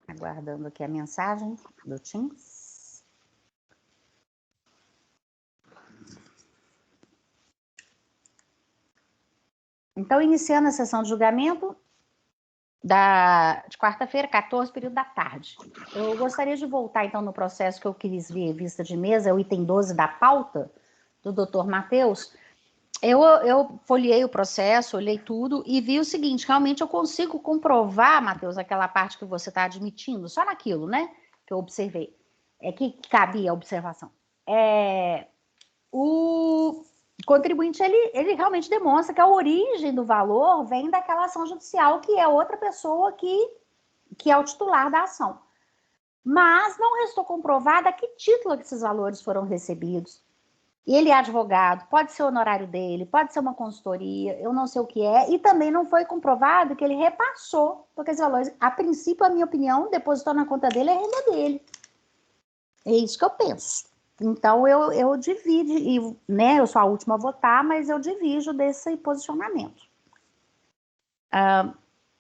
Aguardando aqui a mensagem do Teams. Então, iniciando a sessão de julgamento de quarta-feira, 14, período da tarde. Eu gostaria de voltar, então, no processo que eu quis ver vista de mesa, o item 12 da pauta, do doutor Matheus. Eu folhei o processo, olhei tudo e vi o seguinte: realmente eu consigo comprovar, Matheus, aquela parte que você está admitindo, só naquilo, né, que eu observei, que cabia a observação. O contribuinte, ele realmente demonstra que a origem do valor vem daquela ação judicial, que é outra pessoa que é o titular da ação. Mas não restou comprovado a que título que esses valores foram recebidos. Ele é advogado, pode ser o honorário dele, pode ser uma consultoria, eu não sei o que é, e também não foi comprovado que ele repassou, porque esses valores, a princípio, a minha opinião, depositou na conta dele, é a renda dele. É isso que eu penso. Então, eu divido, e, né, eu sou a última a votar, mas eu divido desse posicionamento.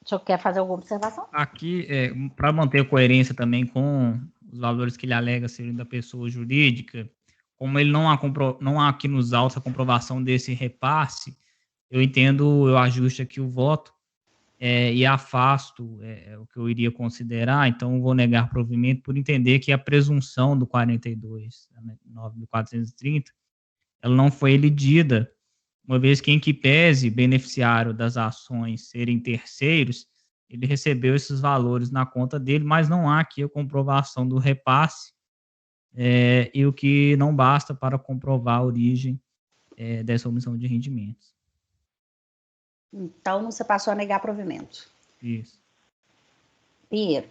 O senhor quer fazer alguma observação? Aqui, para manter a coerência também com os valores que ele alega serem da pessoa jurídica, como ele não há aqui nos autos a comprovação desse repasse, eu ajusto aqui o voto e afasto o que eu iria considerar, então vou negar provimento por entender que a presunção do 42, 9.430, ela não foi elidida, uma vez que, em que pese beneficiário das ações serem terceiros, ele recebeu esses valores na conta dele, mas não há aqui a comprovação do repasse, e o que não basta para comprovar a origem dessa omissão de rendimentos. Então, você passou a negar provimento. Isso. Pinheiro.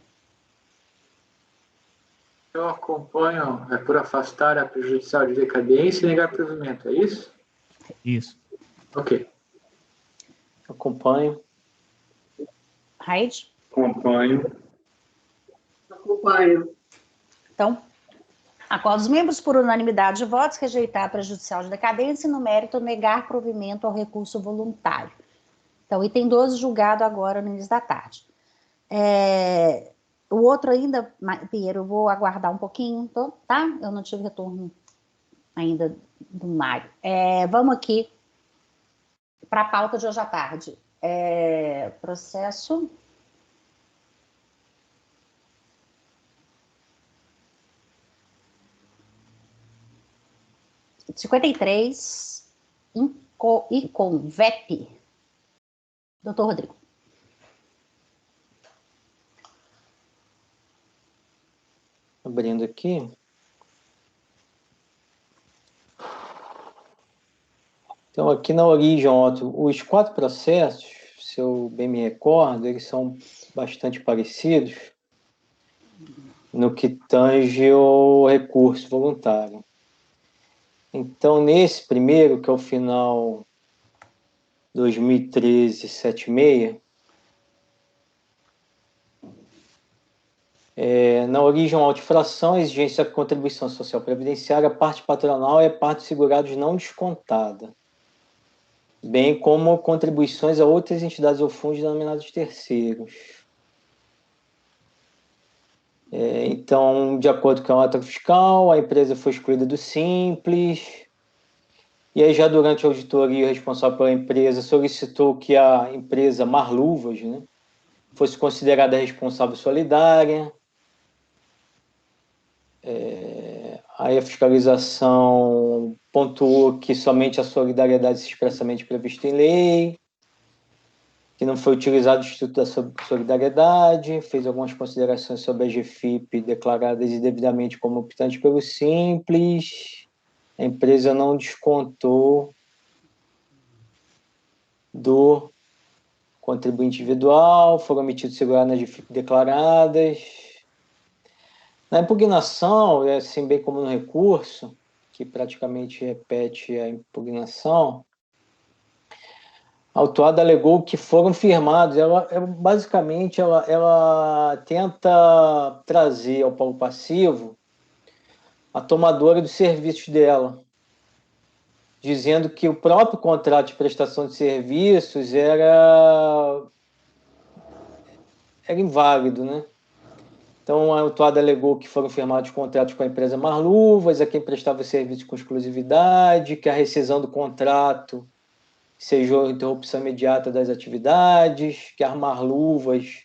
Eu acompanho, por afastar a prejudicial de decadência e negar provimento, é isso? Isso. Ok. Acompanho. Raide? Acompanho. Então, acordo os membros por unanimidade de votos rejeitar a prejudicial de decadência e, no mérito, negar provimento ao recurso voluntário. Então, item 12, julgado agora no início da tarde. O outro ainda, Pinheiro, eu vou aguardar um pouquinho, tá? Eu não tive retorno ainda do Mário. Vamos aqui para a pauta de hoje à tarde. Processo... (53) e com VEP. Doutor Rodrigo. Abrindo aqui. Então, aqui na origem, os 4 processos, se eu bem me recordo, eles são bastante parecidos no que tange o recurso voluntário. Então, nesse primeiro, que é o final 2013-76, na origem auto-infração, exigência da contribuição social previdenciária, parte patronal e parte de segurados não descontada, bem como contribuições a outras entidades ou fundos denominados terceiros. Então, de acordo com a nota fiscal, a empresa foi excluída do Simples, e aí já durante a auditoria, o responsável pela empresa solicitou que a empresa Marluvas, né, fosse considerada responsável solidária. Aí a fiscalização pontuou que somente a solidariedade se expressamente prevista em lei, que não foi utilizado o Instituto da Solidariedade, fez algumas considerações sobre a GFIP declaradas indevidamente como optante pelo Simples, a empresa não descontou do contribuinte individual, foram omitidos segurados nas GFIP declaradas. Na impugnação, assim bem como no recurso, que praticamente repete a impugnação, a autuada alegou que foram firmados. Basicamente, ela tenta trazer ao polo passivo a tomadora dos serviços dela, dizendo que o próprio contrato de prestação de serviços era inválido, né? Então, a autuada alegou que foram firmados contratos com a empresa Marluvas, a quem prestava serviço com exclusividade, que a rescisão do contrato seja a interrupção imediata das atividades, que a Marluvas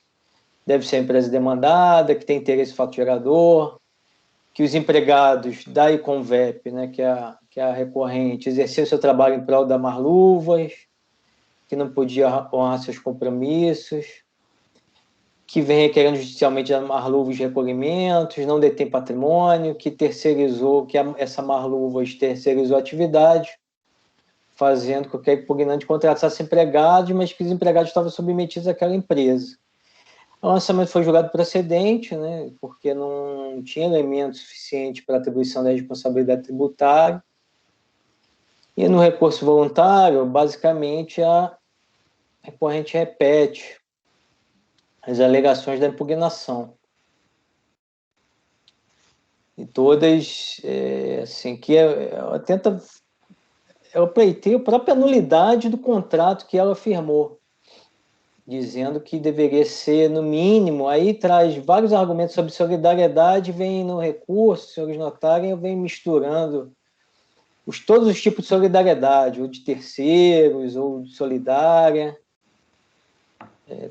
deve ser a empresa demandada, que tem interesse fato gerador, que os empregados da Iconvep, né, que é a recorrente, exerciam seu trabalho em prol da Marluvas, que não podia honrar seus compromissos, que vem requerendo judicialmente a Marluvas recolhimentos, não detém patrimônio, que terceirizou, que essa Marluvas terceirizou a atividade, fazendo com que a impugnante contratasse empregados, mas que os empregados estavam submetidos àquela empresa. O lançamento foi julgado procedente, né, porque não tinha elemento suficiente para atribuição da responsabilidade tributária. E no recurso voluntário, basicamente, a recorrente repete as alegações da impugnação. E todas, assim, que ela pleiteia a própria nulidade do contrato que ela firmou, dizendo que deveria ser, no mínimo, aí traz vários argumentos sobre solidariedade, vem no recurso, os senhores notarem, vem misturando todos os tipos de solidariedade, ou de terceiros, ou de solidária,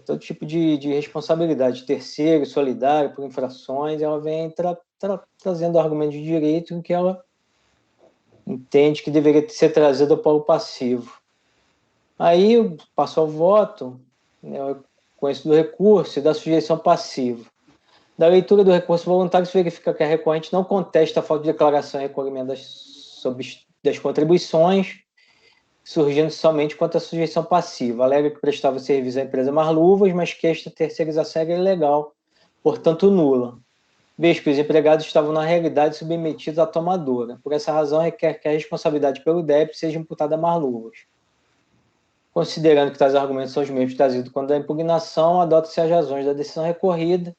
todo tipo de responsabilidade, terceiro, solidário, por infrações, ela vem trazendo argumentos de direito em que ela entende que deveria ser trazido para o passivo. Aí passou ao voto, com esse do recurso e da sujeição passiva. Da leitura do recurso voluntário, se verifica que a recorrente não contesta a falta de declaração e recolhimento das contribuições, surgindo somente quanto à sujeição passiva. Alega que prestava serviço à empresa Marluvas, mas que esta terceirização era ilegal, portanto nula, vez que os empregados estavam na realidade submetidos à tomadora. Por essa razão, requer que a responsabilidade pelo débito seja imputada a Marluvas. Considerando que tais argumentos são os mesmos trazidos quando da impugnação, adota-se as razões da decisão recorrida,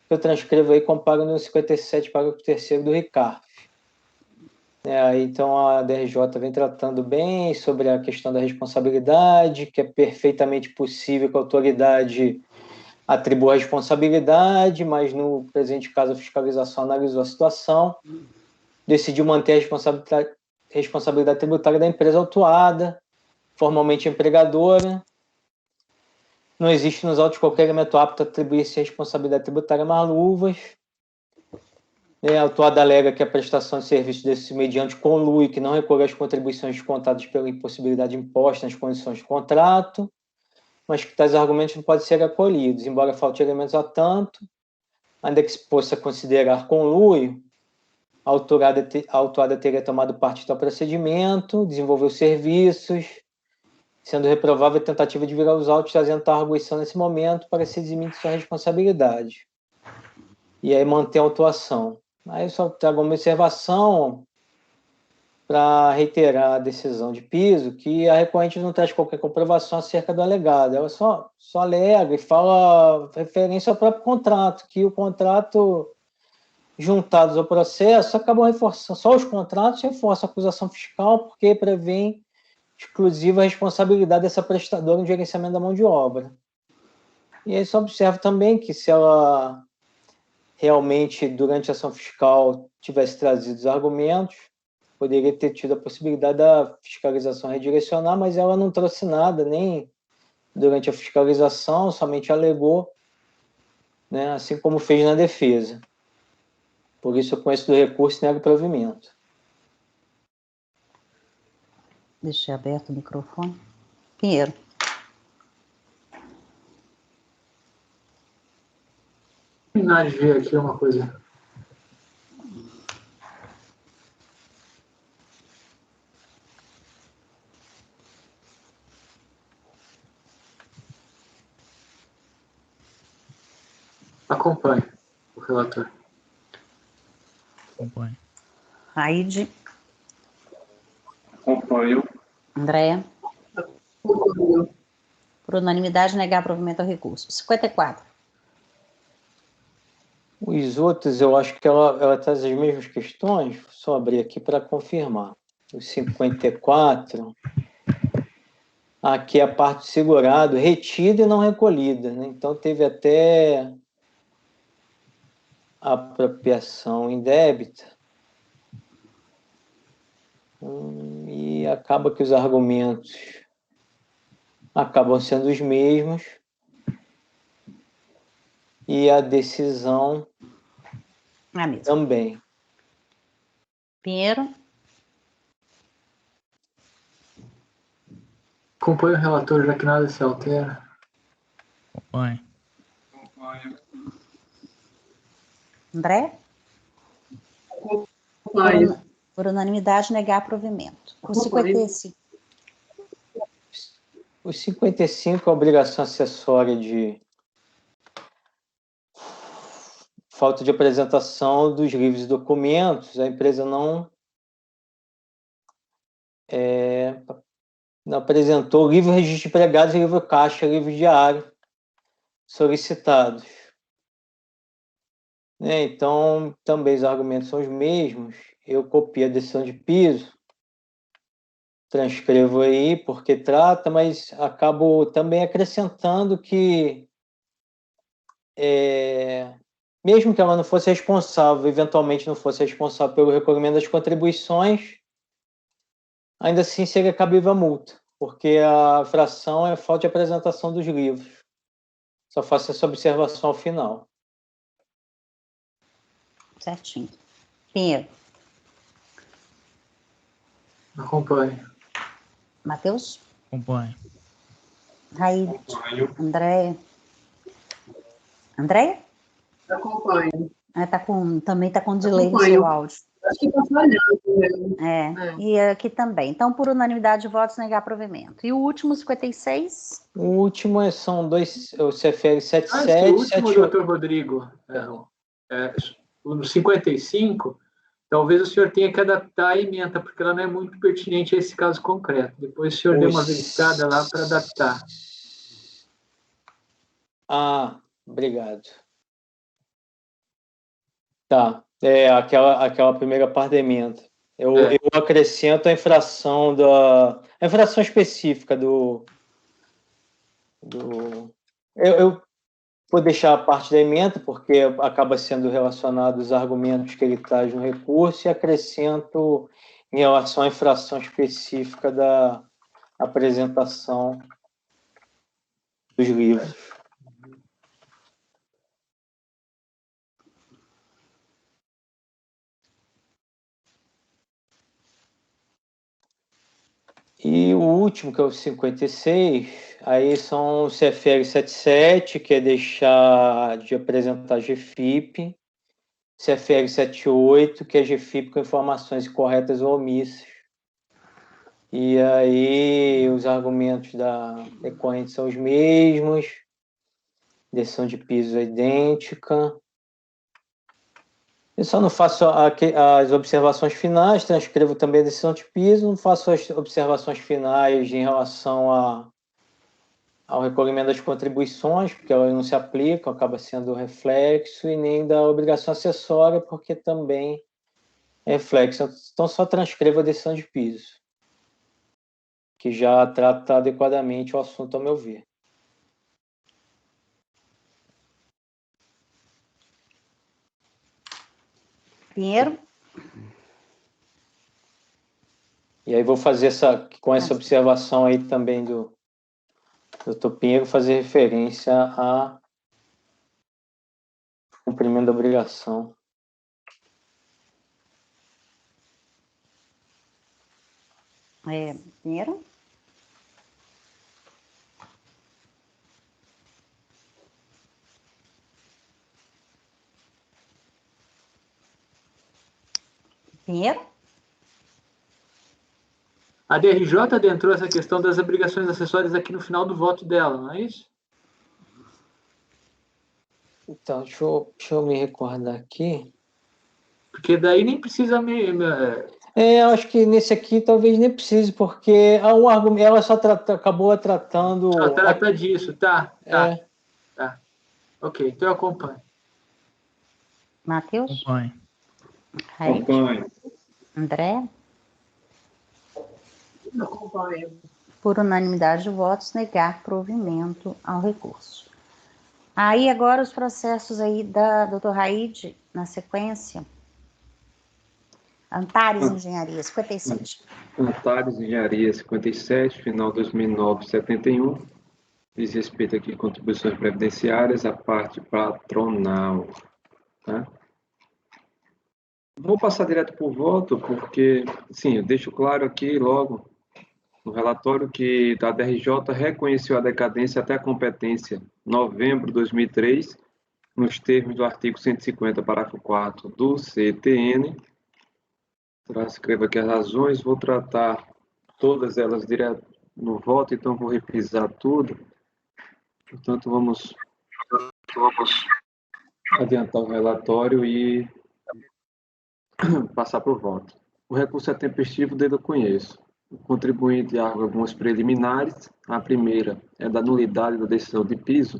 que eu transcrevo aí, comparo no 57, parágrafo 3º do RICARF. Então, a DRJ vem tratando bem sobre a questão da responsabilidade, que é perfeitamente possível que a autoridade atribua a responsabilidade, mas no presente caso a fiscalização analisou a situação, decidiu manter a responsabilidade tributária da empresa autuada, formalmente empregadora. Não existe nos autos qualquer elemento apto a atribuir-se a responsabilidade tributária a Marluvas. A autuada alega que a prestação de serviço desse mediante conluio que não recolhe as contribuições descontadas pela impossibilidade imposta nas condições de contrato, mas que tais argumentos não podem ser acolhidos, embora falte elementos a tanto, ainda que se possa considerar conluio, a autuada teria tomado parte de tal procedimento, desenvolveu serviços, sendo reprovável a tentativa de virar os autos, trazendo tal arguição nesse momento para se eximir de sua responsabilidade. E aí manter a autuação. Aí só trago uma observação para reiterar a decisão de piso, que a recorrente não traz qualquer comprovação acerca do alegado, ela só alega e fala referência ao próprio contrato, que o contrato, juntados ao processo, acabam reforçando, só os contratos reforçam a acusação fiscal, porque prevêem exclusiva responsabilidade dessa prestadora no gerenciamento da mão de obra. E aí só observa também que se ela realmente, durante a ação fiscal, tivesse trazido os argumentos, poderia ter tido a possibilidade da fiscalização redirecionar, mas ela não trouxe nada, nem durante a fiscalização, somente alegou, né, assim como fez na defesa. Por isso eu conheço do recurso e nego o provimento. Deixei aberto o microfone. Pinheiro. Terminar de ver aqui uma coisa. Acompanhe o relator. Acompanhe. Raide. Acompanho. Andréa. Por unanimidade, negar provimento ao recurso. 54. Os outros, eu acho que ela traz as mesmas questões, só abrir aqui para confirmar. O 54, aqui é a parte do segurado, retida e não recolhida, né? Então teve até apropriação indébita. E acaba que os argumentos acabam sendo os mesmos e a decisão também. Pinheiro? Acompanho o relator, já que nada se altera. Acompanho. André? Por unanimidade, negar provimento. O 55. O 55 é a obrigação acessória de falta de apresentação dos livros e documentos. A empresa não apresentou livro registro de empregados, livro caixa, livro diário solicitados. Então, também os argumentos são os mesmos. Eu copio a decisão de piso, transcrevo aí porque trata, mas acabo também acrescentando que, mesmo que ela não fosse responsável, eventualmente não fosse responsável pelo recolhimento das contribuições, ainda assim seria cabível a multa, porque a infração é falta de apresentação dos livros. Só faço essa observação ao final. Certinho. Pinheiro? Acompanho. Matheus? Acompanho. Raíde? André? André? Acompanho. Também está com delay no seu áudio. Acho que está falhando. E aqui também. Então, por unanimidade de votos, negar provimento. E o último, 56? O último são dois, o CFL 77 o último, 78. doutor Rodrigo, no 55, talvez o senhor tenha que adaptar a ementa, porque ela não é muito pertinente a esse caso concreto. Depois o senhor dê uma verificada lá para adaptar. Obrigado. Tá, aquela primeira parte da ementa. Eu acrescento a infração específica eu vou deixar a parte da ementa, porque acaba sendo relacionado aos argumentos que ele traz no recurso, e acrescento em relação à infração específica da apresentação dos livros. E o último, que é o 56, aí são o CFL 77, que é deixar de apresentar GFIP, CFL 78, que é GFIP com informações incorretas ou omissas. E aí os argumentos da decorrente são os mesmos, decisão de piso é idêntica. Eu só não faço as observações finais, transcrevo também a decisão de piso, não faço as observações finais em relação ao recolhimento das contribuições, porque elas não se aplicam, acaba sendo reflexo, e nem da obrigação acessória, porque também é reflexo. Então, só transcrevo a decisão de piso, que já trata adequadamente o assunto, ao meu ver. Pinheiro? E aí vou fazer com essa observação aí também do Dr. Pinheiro, fazer referência a cumprimento da obrigação. Pinheiro? Pinheiro? A DRJ adentrou essa questão das obrigações acessórias aqui no final do voto dela, não é isso? Então, deixa eu me recordar aqui. Porque daí nem precisa eu acho que nesse aqui talvez nem precise, porque o argumento, ela só acabou tratando... Só trata disso, tá. Ok, então eu acompanho. Matheus? Acompanho. Acompanho. André? Acompanho. Por unanimidade de votos, negar provimento ao recurso. Aí agora os processos aí da doutor Raide, na sequência. Antares Engenharia, 57. Antares Engenharia 57, final 2009, 71. Diz respeito aqui a contribuições previdenciárias, a parte patronal. Tá? Vou passar direto por voto, porque, sim, eu deixo claro aqui logo no relatório que a DRJ reconheceu a decadência até a competência novembro de 2003, nos termos do artigo 150, parágrafo 4 do CTN. Escreva aqui as razões, vou tratar todas elas direto no voto, então vou repisar tudo. Portanto, vamos adiantar o relatório e passar para o voto. O recurso é tempestivo, desde eu conheço. O contribuinte arca algumas preliminares. A primeira é da nulidade da decisão de piso.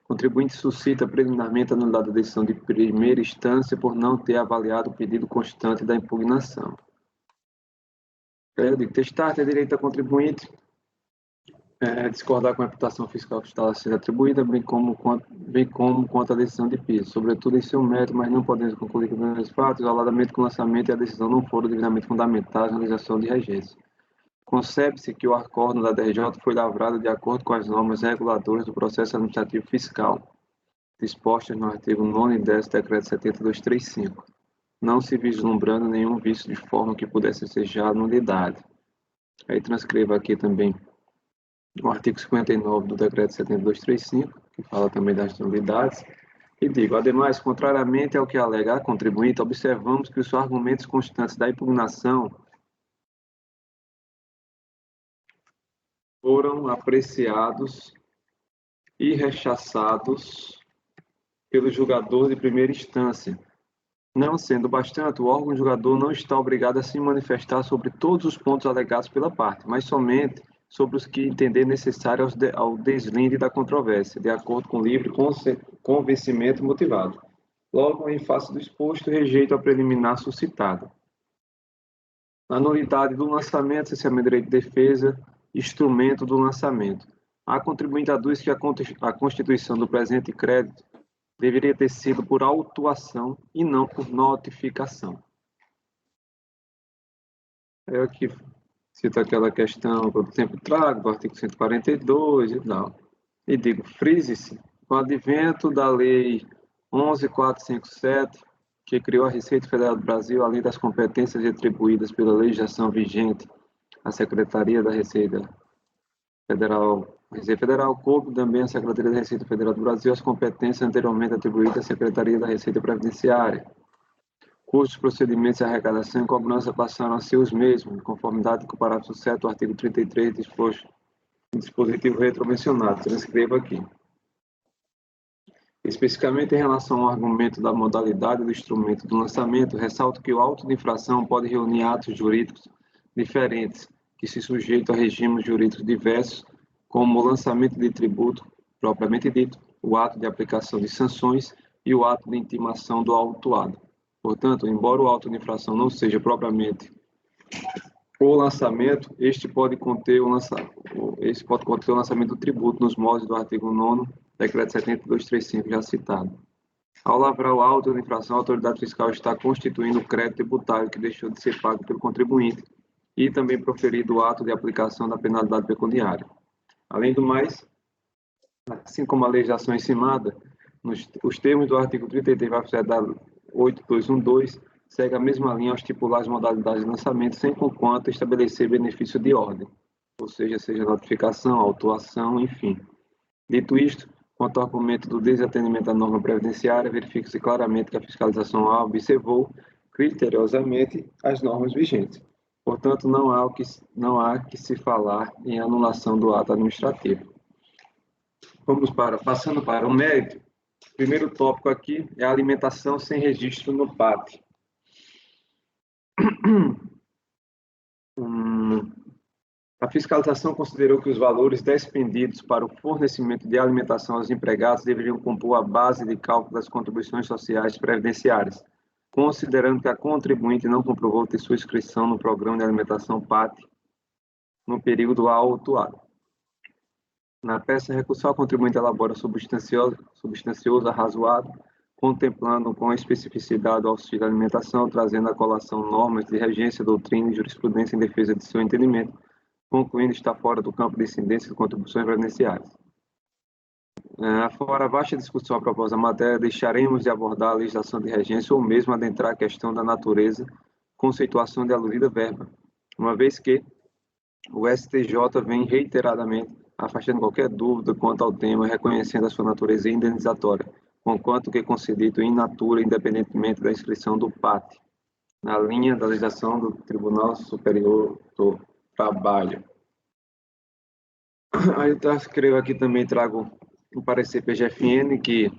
O contribuinte suscita preliminarmente a nulidade da decisão de primeira instância por não ter avaliado o pedido constante da impugnação. Testar ter direito a contribuinte discordar com a imputação fiscal que está sendo atribuída, bem como quanto à decisão de piso, sobretudo em seu mérito, mas não podemos concluir que os fatos, isoladamente com o lançamento e a decisão não foram devidamente fundamentados na legislação de regência. Concebe-se que o acórdão da DRJ foi lavrado de acordo com as normas reguladoras do processo administrativo fiscal, dispostas no artigo 9 e 10 do Decreto 7235, não se vislumbrando nenhum vício de forma que pudesse ensejar nulidade. Aí transcreva aqui também o artigo 59 do Decreto 7235, que fala também das nulidades, e digo, ademais, contrariamente ao que alega a contribuinte, observamos que os argumentos constantes da impugnação foram apreciados e rechaçados pelo julgador de primeira instância. Não sendo bastante, o órgão julgador não está obrigado a se manifestar sobre todos os pontos alegados pela parte, mas somente sobre os que entender necessário ao deslinde da controvérsia, de acordo com livre convencimento motivado. Logo, em face do exposto, rejeito a preliminar suscitada. A nulidade do lançamento, cessamento de direito de defesa, instrumento do lançamento. A contribuinte aduz que a constituição do presente crédito deveria ter sido por autuação e não por notificação. Eu aqui cito aquela questão que eu sempre trago, do artigo 142 e tal. E digo, frise-se, com o advento da Lei 11.457, que criou a Receita Federal do Brasil, além das competências atribuídas pela legislação vigente à Secretaria da Receita Federal, coube também à Secretaria da Receita Federal do Brasil as competências anteriormente atribuídas à Secretaria da Receita Previdenciária. Custos, procedimentos e arrecadação e cobrança passaram a ser os mesmos, em conformidade com o parágrafo 7 do artigo 33, disposto no dispositivo retromencionado. Transcreva aqui. Especificamente em relação ao argumento da modalidade do instrumento do lançamento, ressalto que o auto de infração pode reunir atos jurídicos diferentes, que se sujeitam a regimes jurídicos diversos, como o lançamento de tributo, propriamente dito, o ato de aplicação de sanções e o ato de intimação do autuado. Portanto, embora o auto de infração não seja propriamente o lançamento, este pode conter o lançamento do tributo nos moldes do artigo 9º, Decreto 7235, já citado. Ao lavrar o auto de infração, a autoridade fiscal está constituindo o crédito tributário que deixou de ser pago pelo contribuinte e também proferido o ato de aplicação da penalidade pecuniária. Além do mais, assim como a legislação encimada, os termos do artigo 33 da 8212 segue a mesma linha ao estipular as modalidades de lançamento, sem conquanto estabelecer benefício de ordem, ou seja notificação, autuação, enfim. Dito isto, quanto ao argumento do desatendimento da norma previdenciária, verifica-se claramente que a fiscalização observou criteriosamente as normas vigentes. Portanto, não há que se falar em anulação do ato administrativo. Passando para o mérito. O primeiro tópico aqui é a alimentação sem registro no PAT. A fiscalização considerou que os valores despendidos para o fornecimento de alimentação aos empregados deveriam compor a base de cálculo das contribuições sociais previdenciárias, considerando que a contribuinte não comprovou ter sua inscrição no programa de alimentação PAT no período autuado. Na peça recursal, o contribuinte elabora substancioso arrazoado, contemplando com especificidade o auxílio à alimentação, trazendo à colação normas de regência, doutrina e jurisprudência em defesa de seu entendimento, concluindo estar fora do campo de incidência de contribuições previdenciárias. Fora a vasta discussão a propósito da matéria, deixaremos de abordar a legislação de regência ou mesmo adentrar a questão da natureza, conceituação de aludida verba, uma vez que o STJ vem reiteradamente afastando qualquer dúvida quanto ao tema, reconhecendo a sua natureza indenizatória, conquanto que concedido in natura, independentemente da inscrição do PAT, na linha da legislação do Tribunal Superior do Trabalho. Aí eu escrevo aqui também, trago o parecer PGFN, que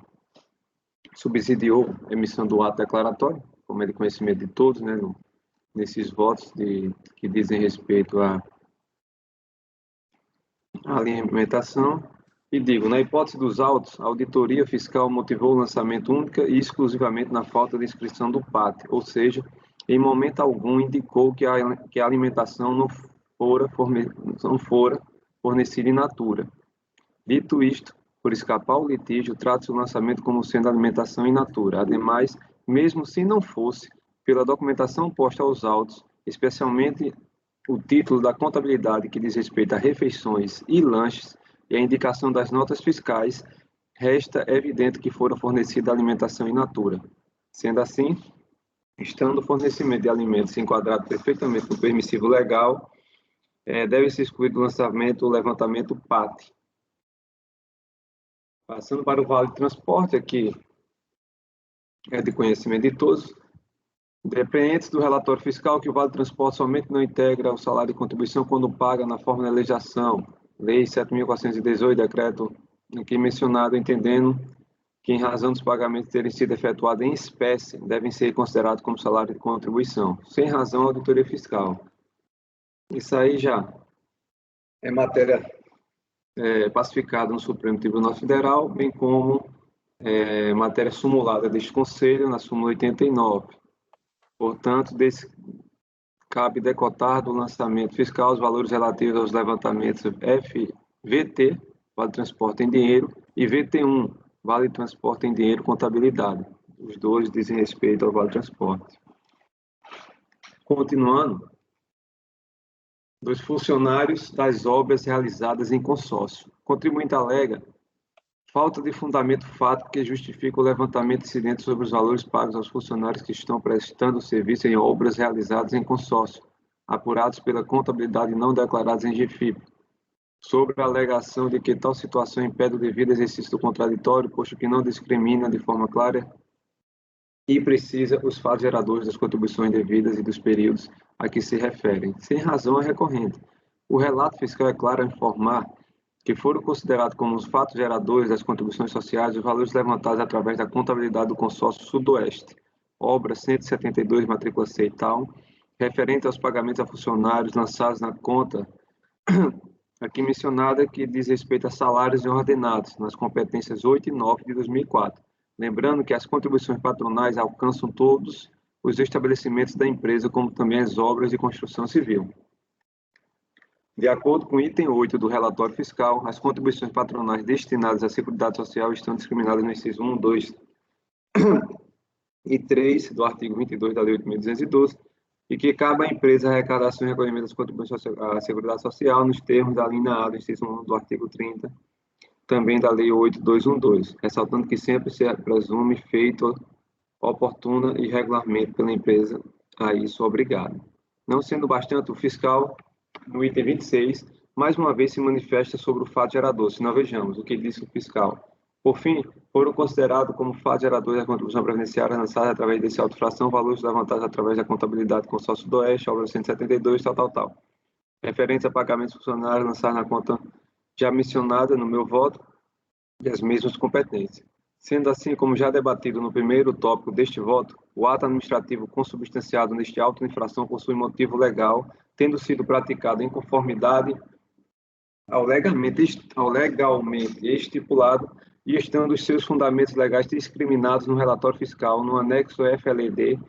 subsidiou a emissão do ato declaratório, como é de conhecimento de todos, né, nesses votos que dizem respeito à alimentação. E digo, na hipótese dos autos, a auditoria fiscal motivou o lançamento única e exclusivamente na falta de inscrição do PAT, ou seja, em momento algum indicou que a alimentação não fora fornecida in natura. Dito isto, por escapar ao litígio, trata-se o lançamento como sendo alimentação in natura. Ademais, mesmo se não fosse, pela documentação posta aos autos, especialmente o título da contabilidade que diz respeito a refeições e lanches e a indicação das notas fiscais, resta evidente que fora fornecida alimentação in natura. Sendo assim, estando o fornecimento de alimentos enquadrado perfeitamente no permissivo legal, deve-se excluir do lançamento o levantamento PAT. Passando para o Vale de Transporte, aqui é de conhecimento de todos, dependentes do relatório fiscal que o Vale de Transporte somente não integra o salário de contribuição quando paga na forma da legislação, Lei 7.418, decreto aqui mencionado, entendendo que, em razão dos pagamentos terem sido efetuados em espécie, devem ser considerados como salário de contribuição, sem razão a auditoria fiscal. Isso aí já é matéria pacificada no Supremo Tribunal Federal, bem como matéria sumulada deste Conselho na súmula 89. Portanto, cabe decotar do lançamento fiscal os valores relativos aos levantamentos VT, Vale de Transporte em Dinheiro, e VT1, Vale de Transporte em Dinheiro Contabilidade. Os dois dizem respeito ao Vale de Transporte. Continuando, dos funcionários das obras realizadas em consórcio. O contribuinte alega falta de fundamento fático que justifica o levantamento incidente sobre os valores pagos aos funcionários que estão prestando serviço em obras realizadas em consórcio, apurados pela contabilidade não declarados em GFIP, sobre a alegação de que tal situação impede o devido exercício do contraditório, posto que não discrimina de forma clara e precisa os fatos geradores das contribuições devidas e dos períodos a que se referem, sem razão é recorrente. O relato fiscal é claro a informar que foram considerados como os fatos geradores das contribuições sociais os valores levantados através da contabilidade do consórcio Sudoeste, obra 172, matrícula C e tal, referente aos pagamentos a funcionários lançados na conta aqui mencionada, que diz respeito a salários e ordenados, nas competências 8 e 9 de 2004. Lembrando que as contribuições patronais alcançam todos os estabelecimentos da empresa, como também as obras de construção civil. De acordo com o item 8 do relatório fiscal, as contribuições patronais destinadas à Seguridade Social estão discriminadas no inciso 1, 2 e 3 do artigo 22 da Lei 8.212, e que cabe à empresa a arrecadação e recolhimento das contribuições à Seguridade Social nos termos da linha A do inciso 1 do artigo 30, também da Lei 8.212, ressaltando que sempre se presume feito oportuna e regularmente pela empresa a isso obrigada. Não sendo bastante, o fiscal, no item 26, mais uma vez se manifesta sobre o fato gerador. Se não, vejamos o que diz o fiscal. Por fim, foram considerados como fato gerador da contribuição previdenciária lançada através desse auto-fração valores levantados através da contabilidade consórcio do Oeste, obra 172, tal. Referentes a pagamentos funcionários lançados na conta já mencionada no meu voto e as mesmas competências. Sendo assim, como já debatido no primeiro tópico deste voto, o ato administrativo consubstanciado neste auto de infração possui motivo legal, tendo sido praticado em conformidade ao legalmente estipulado e estando os seus fundamentos legais discriminados no relatório fiscal, no anexo FLD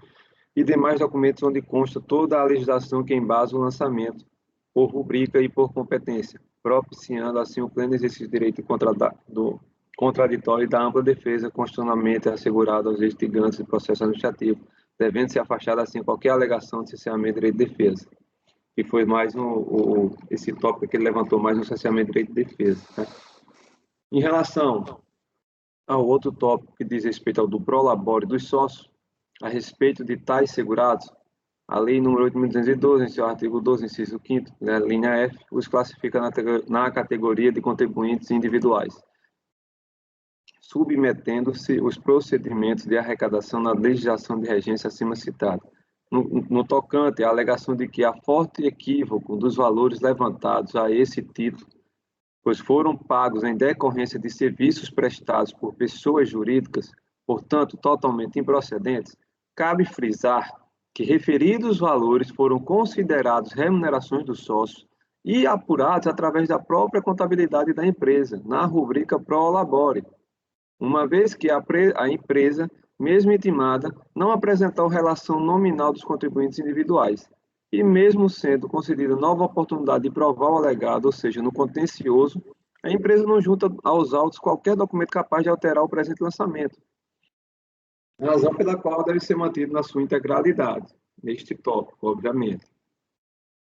e demais documentos onde consta toda a legislação que embasa o lançamento, por rubrica e por competência. propiciando assim o pleno exercício do direito do contraditório e da ampla defesa constitucionalmente assegurada aos litigantes do processo administrativo, devendo ser afastada assim qualquer alegação de cerceamento de direito de defesa. Que foi mais esse tópico que ele levantou mais no cerceamento de direito de defesa. Tá? Em relação ao outro tópico que diz respeito ao do prolabore dos sócios, a respeito de tais segurados, a Lei nº 8.212, em seu artigo 12, inciso 5º, né, linha F, os classifica na categoria de contribuintes individuais, submetendo-se os procedimentos de arrecadação na legislação de regência acima citada. No tocante à alegação de que há forte equívoco dos valores levantados a esse título, pois foram pagos em decorrência de serviços prestados por pessoas jurídicas, portanto, totalmente improcedentes, cabe frisar que referidos valores foram considerados remunerações dos sócios e apurados através da própria contabilidade da empresa, na rubrica prolabore, uma vez que a empresa, mesmo intimada, não apresentou relação nominal dos contribuintes individuais, e mesmo sendo concedida nova oportunidade de provar o alegado, ou seja, no contencioso, a empresa não junta aos autos qualquer documento capaz de alterar o presente lançamento, razão pela qual deve ser mantido na sua integralidade, neste tópico, obviamente.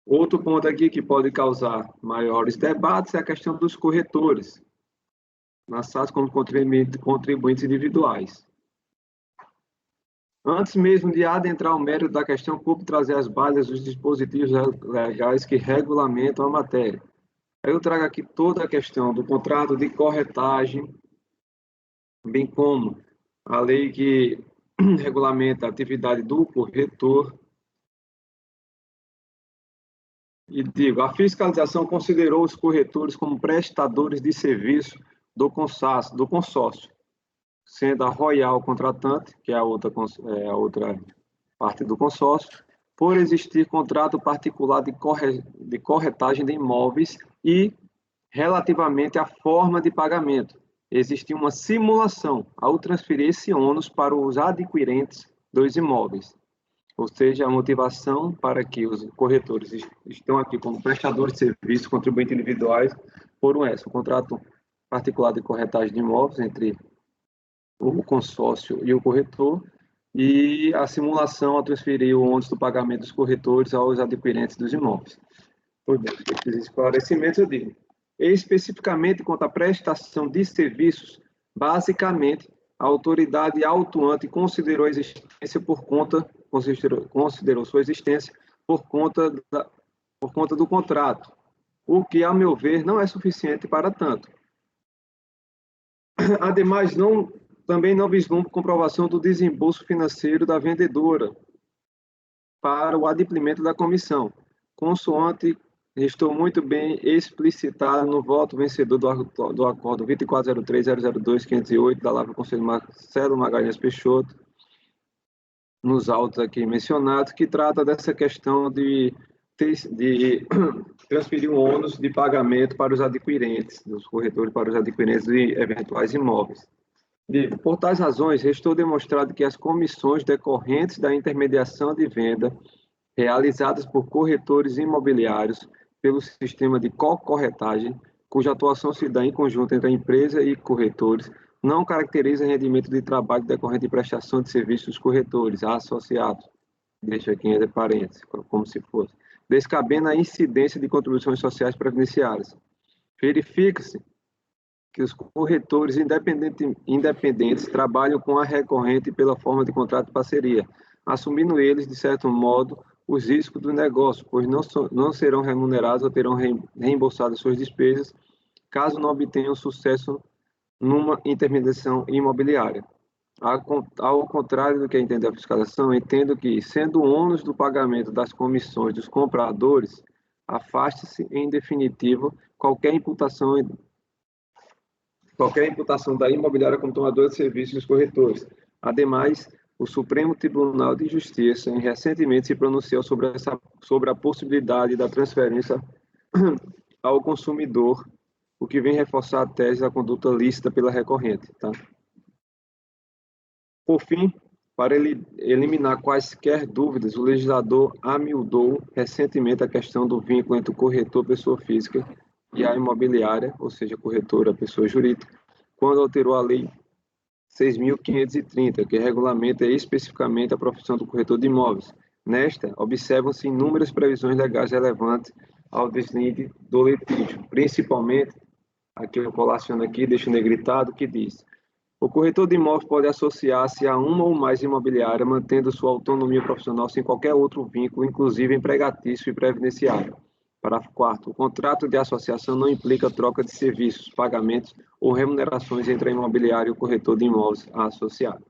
Outro ponto aqui que pode causar maiores debates é a questão dos corretores, lançados como contribuintes individuais. Antes mesmo de adentrar o mérito da questão, cumpre trazer as bases dos dispositivos legais que regulamentam a matéria. Eu trago aqui toda a questão do contrato de corretagem, bem como a lei que regulamenta a atividade do corretor. E digo, a fiscalização considerou os corretores como prestadores de serviço do consórcio, sendo a Royal contratante, que é a outra parte do consórcio, por existir contrato particular de corretagem de imóveis e, relativamente à forma de pagamento, existia uma simulação ao transferir esse ônus para os adquirentes dos imóveis. Ou seja, a motivação para que os corretores estão aqui como prestadores de serviços, contribuintes individuais, foram essa: o contrato particular de corretagem de imóveis entre o consórcio e o corretor, e a simulação ao transferir o ônus do pagamento dos corretores aos adquirentes dos imóveis. Por bem, esses esclarecimentos eu digo. Especificamente quanto à prestação de serviços, basicamente, a autoridade autuante considerou sua existência por conta do contrato, o que, a meu ver, não é suficiente para tanto. Ademais, também não vislumbro comprovação do desembolso financeiro da vendedora para o adimplemento da comissão, consoante restou muito bem explicitado no voto vencedor do acordo 2403.002.508 da Lavra Conselho Marcelo Magalhães Peixoto, nos autos aqui mencionados, que trata dessa questão de transferir o ônus de pagamento para os adquirentes, dos corretores para os adquirentes de eventuais imóveis. Por tais razões, restou demonstrado que as comissões decorrentes da intermediação de venda realizadas por corretores imobiliários pelo sistema de co-corretagem, cuja atuação se dá em conjunto entre a empresa e corretores, não caracteriza rendimento de trabalho decorrente de prestação de serviços dos corretores associados. Deixa aqui entre parênteses, como se fosse. Descabendo a incidência de contribuições sociais previdenciárias. Verifica-se que os corretores independentes trabalham com a recorrente pela forma de contrato de parceria, assumindo eles, de certo modo, os riscos do negócio, pois não serão remunerados ou terão reembolsadas suas despesas, caso não obtenham sucesso numa intermediação imobiliária. Ao contrário do que entende a fiscalização, entendo que, sendo o ônus do pagamento das comissões dos compradores, afaste-se, em definitivo, qualquer imputação da imobiliária como tomadora de serviços dos corretores. Ademais, o Supremo Tribunal de Justiça recentemente se pronunciou sobre a possibilidade da transferência ao consumidor, o que vem reforçar a tese da conduta lícita pela recorrente. Tá? Por fim, para eliminar quaisquer dúvidas, o legislador amildou recentemente a questão do vínculo entre o corretor e pessoa física e a imobiliária, ou seja, corretora, pessoa jurídica, quando alterou a Lei 6.530, que regulamenta especificamente a profissão do corretor de imóveis. Nesta, observam-se inúmeras previsões legais relevantes ao deslinde do litígio, principalmente, aqui eu colaciono aqui, deixo negritado, que diz: o corretor de imóveis pode associar-se a uma ou mais imobiliárias, mantendo sua autonomia profissional sem qualquer outro vínculo, inclusive empregatício e previdenciário. Parágrafo 4º. O contrato de associação não implica troca de serviços, pagamentos ou remunerações entre a imobiliária e o corretor de imóveis associado.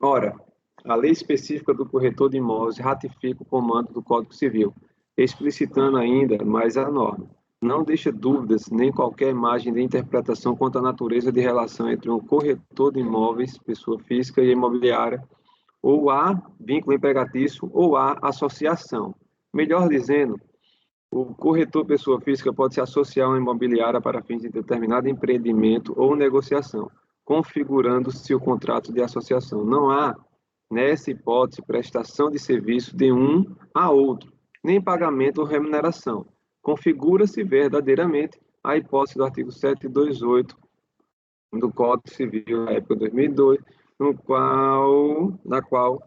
Ora, a lei específica do corretor de imóveis ratifica o comando do Código Civil, explicitando ainda mais a norma. Não deixa dúvidas nem qualquer imagem de interpretação quanto à natureza de relação entre um corretor de imóveis, pessoa física, e imobiliária, ou há vínculo empregatício, ou há associação. Melhor dizendo, o corretor pessoa física pode se associar a uma imobiliária para fins de determinado empreendimento ou negociação, configurando-se o contrato de associação. Não há, nessa hipótese, prestação de serviço de um a outro, nem pagamento ou remuneração. Configura-se verdadeiramente a hipótese do artigo 728 do Código Civil da época de 2002, na qual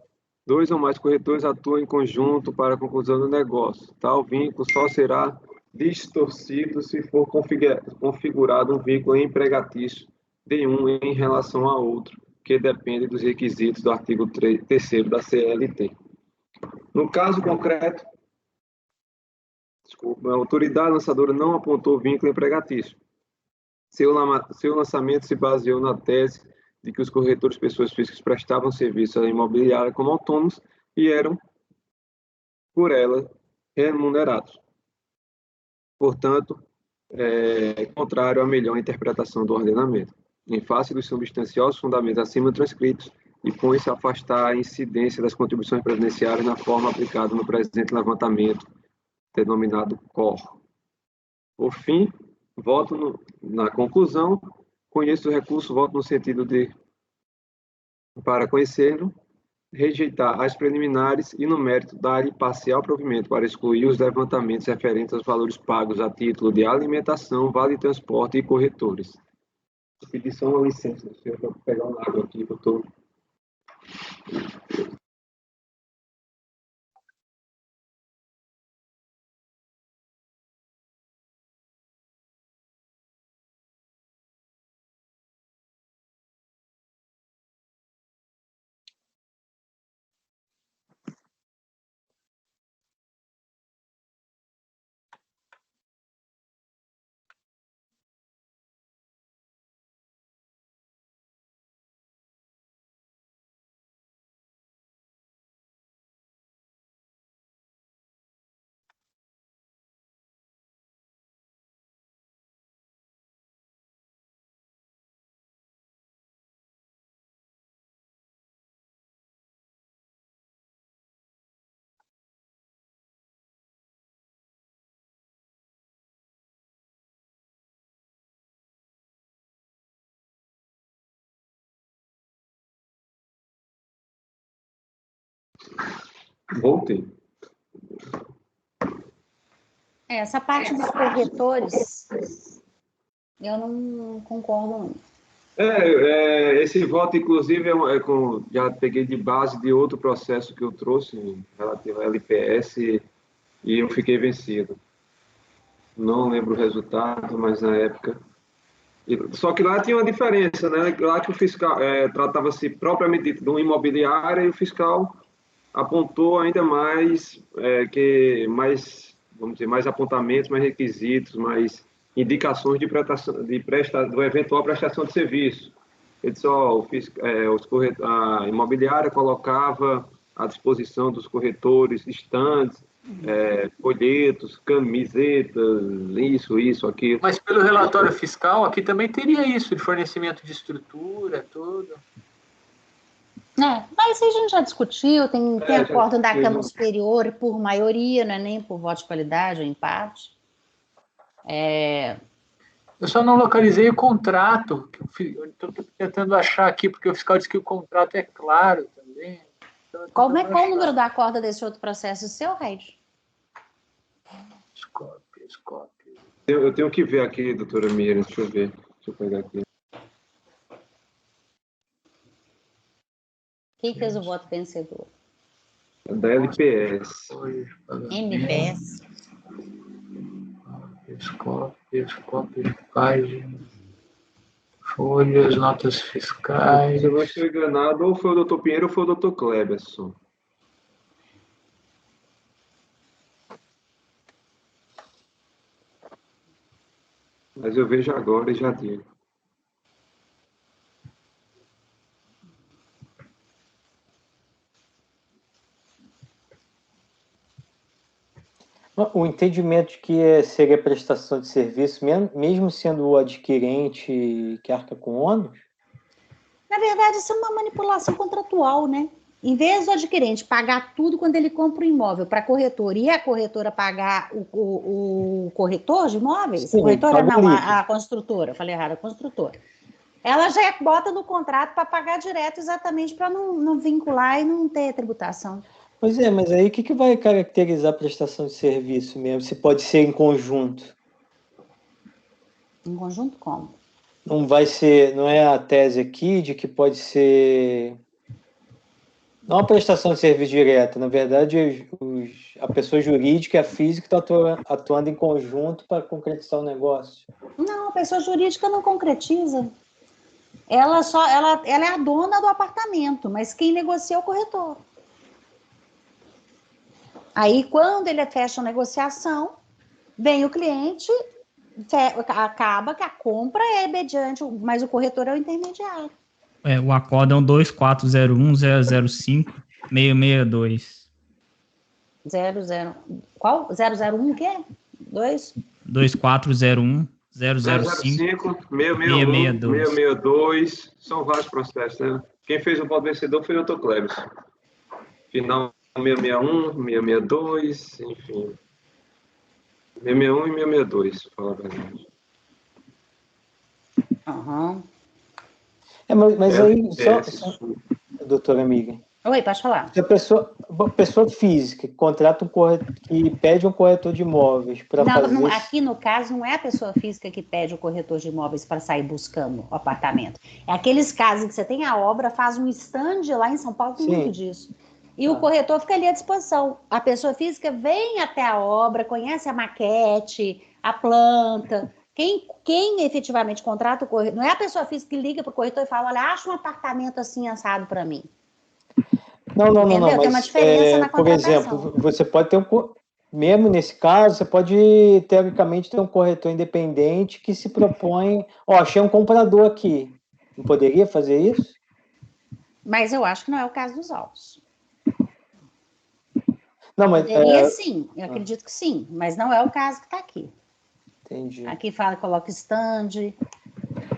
dois ou mais corretores atuam em conjunto para a conclusão do negócio. Tal vínculo só será distorcido se for configurado um vínculo empregatício de um em relação a outro, que depende dos requisitos do artigo 3º da CLT. No caso concreto, a autoridade lançadora não apontou vínculo empregatício. Seu lançamento se baseou na tese de que os corretores pessoas físicas prestavam serviço à imobiliária como autônomos e eram, por ela, remunerados. Portanto, contrário à melhor interpretação do ordenamento. Em face dos substanciosos fundamentos acima transcritos, e põe-se a afastar a incidência das contribuições previdenciárias na forma aplicada no presente levantamento, denominado COR. Por fim, voto na conclusão, conheço o recurso, voto no sentido de, para conhecê-lo, rejeitar as preliminares e, no mérito, dar-lhe parcial provimento para excluir os levantamentos referentes aos valores pagos a título de alimentação, vale transporte e corretores. Eu pedi só uma licença, senhor, para pegar uma água aqui, que eu estou... Voltei. Essa parte dos corretores, eu não concordo muito. Esse voto, inclusive, já peguei de base de outro processo que eu trouxe, relativo à LPS, e eu fiquei vencido. Não lembro o resultado, mas na época... Só que lá tinha uma diferença, né? Lá que o fiscal tratava-se propriamente dito de uma imobiliária e o fiscal apontou ainda mais, vamos dizer, mais apontamentos, mais requisitos, mais indicações do eventual prestação de serviço. Ele disse, a imobiliária colocava à disposição dos corretores estandes, folhetos, camisetas, isso, aquilo. Mas pelo relatório fiscal, aqui também teria isso, de fornecimento de estrutura, tudo. Mas isso a gente já discutiu, tem acordo da Câmara Superior por maioria, não é nem por voto de qualidade ou empate. Eu só não localizei o contrato. Eu estou tentando achar aqui, porque o fiscal disse que o contrato é claro também. Então, qual o número da acorda desse outro processo seu, Raid? Escópio. Eu tenho que ver aqui, doutora Miriam, deixa eu ver. Deixa eu pegar aqui. Quem fez o voto vencedor? Da LPS. MPS. Cópias, páginas, folhas, notas fiscais. Se eu não estou enganado, ou foi o doutor Pinheiro ou foi o doutor Kleberson. Mas eu vejo agora e já digo. O entendimento de que seria prestação de serviço, mesmo sendo o adquirente que arca com ônus? Na verdade, isso é uma manipulação contratual, né? Em vez do adquirente pagar tudo quando ele compra o imóvel para a corretora e a corretora pagar o corretor de imóveis, Sim, corretora paga não, líquido. a construtora, falei errado, a construtora. Ela já bota no contrato para pagar direto exatamente para não vincular e não ter tributação. Pois é, mas aí o que vai caracterizar a prestação de serviço mesmo? Se pode ser em conjunto? Em conjunto como? Não vai ser, não é a tese aqui de que pode ser não a prestação de serviço direta, na verdade a pessoa jurídica e a física estão atuando em conjunto para concretizar o negócio. Não, a pessoa jurídica não concretiza. Ela é a dona do apartamento, mas quem negocia é o corretor. Aí, quando ele fecha a negociação, vem o cliente, acaba que a compra é mediante, mas o corretor é o intermediário. O acórdão 2401-005-662. 00. Qual? 001 o quê? 2? 2401-005. 662. São vários processos, né? Quem fez o voto vencedor foi o doutor Kleberson. Final 661, 662, enfim. 661 e 662, para falar a verdade. Uhum. Mas aí, doutora amiga. Oi, pode falar. Se a pessoa física que contrata que pede um corretor de imóveis para fazer... Não, aqui no caso não é a pessoa física que pede o corretor de imóveis para sair buscando o apartamento. É aqueles casos em que você tem a obra, faz um stand lá em São Paulo, tem muito disso. E o corretor fica ali à disposição. A pessoa física vem até a obra, conhece a maquete, a planta. Quem efetivamente contrata o corretor, não é a pessoa física que liga para o corretor e fala, olha, acha um apartamento assim assado para mim. Não, mas tem uma diferença na contratação. Por exemplo, você pode ter mesmo nesse caso, você pode, teoricamente, ter um corretor independente que se propõe, achei um comprador aqui. Não poderia fazer isso? Mas eu acho que não é o caso dos autos. Não, mas... Poderia sim, eu acredito que sim, mas não é o caso que está aqui. Entendi. Aqui fala, coloca stand.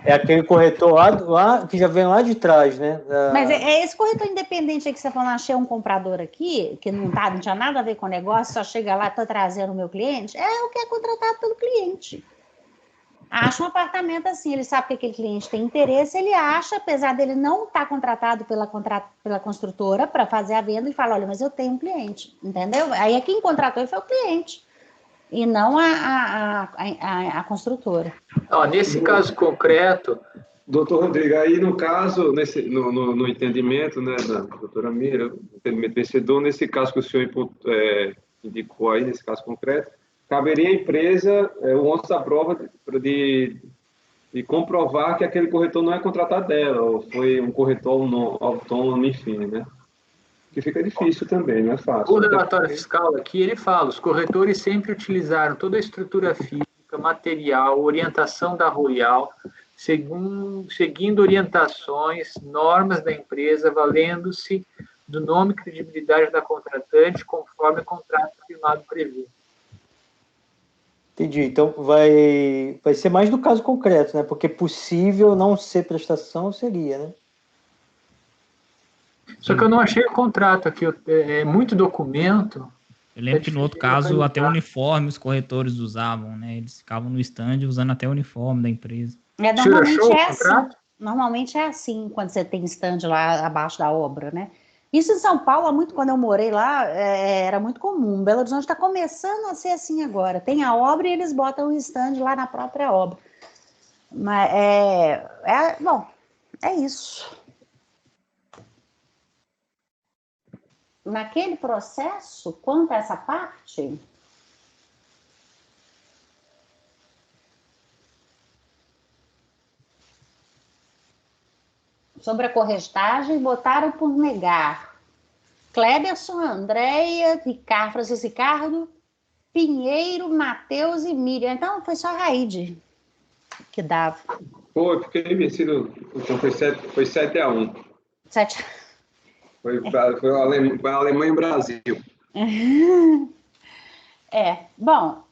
É aquele corretor lá que já vem lá de trás, né? Mas é esse corretor independente aí que você falou, achei um comprador aqui, que não tinha nada a ver com o negócio, só chega lá, estou trazendo o meu cliente, é o que é contratado pelo cliente. Acha um apartamento assim, ele sabe que aquele cliente tem interesse, ele acha, apesar dele não estar contratado pela construtora para fazer a venda, ele fala, olha, mas eu tenho um cliente, entendeu? Aí quem contratou foi o cliente, e não a construtora. Nesse caso concreto... Doutor Rodrigo, aí no caso, no entendimento, né, da doutora Mira, entendimento vencedor, nesse caso que o senhor indicou aí, nesse caso concreto, caberia à empresa o ônus da prova de comprovar que aquele corretor não é contratado dela, ou foi um corretor autônomo, enfim, né? Que fica difícil também, não é fácil. O relatório fiscal aqui, ele fala, os corretores sempre utilizaram toda a estrutura física, material, orientação da Royal, seguindo orientações, normas da empresa, valendo-se do nome e credibilidade da contratante, conforme o contrato firmado prevê. Entendi. Então, vai ser mais do caso concreto, né? Porque possível não ser prestação seria, né? Só que eu não achei o contrato aqui, é muito documento. Eu lembro que no outro caso, até o uniforme os corretores usavam, né? Eles ficavam no stand usando até o uniforme da empresa. Normalmente é assim, quando você tem stand lá abaixo da obra, né? Isso em São Paulo, quando eu morei lá, era muito comum. Belo Horizonte está começando a ser assim agora. Tem a obra e eles botam o stand lá na própria obra. Mas bom, é isso. Naquele processo, quanto a essa parte, sobre a corretagem, votaram por negar Cleberson, Andréia, Francisco Ricardo, Pinheiro, Matheus e Miriam. Então, foi só a Raide que dava. Foi, porque vencido. Então foi 7-1. 7. Foi a Alemanha e o Brasil. Bom,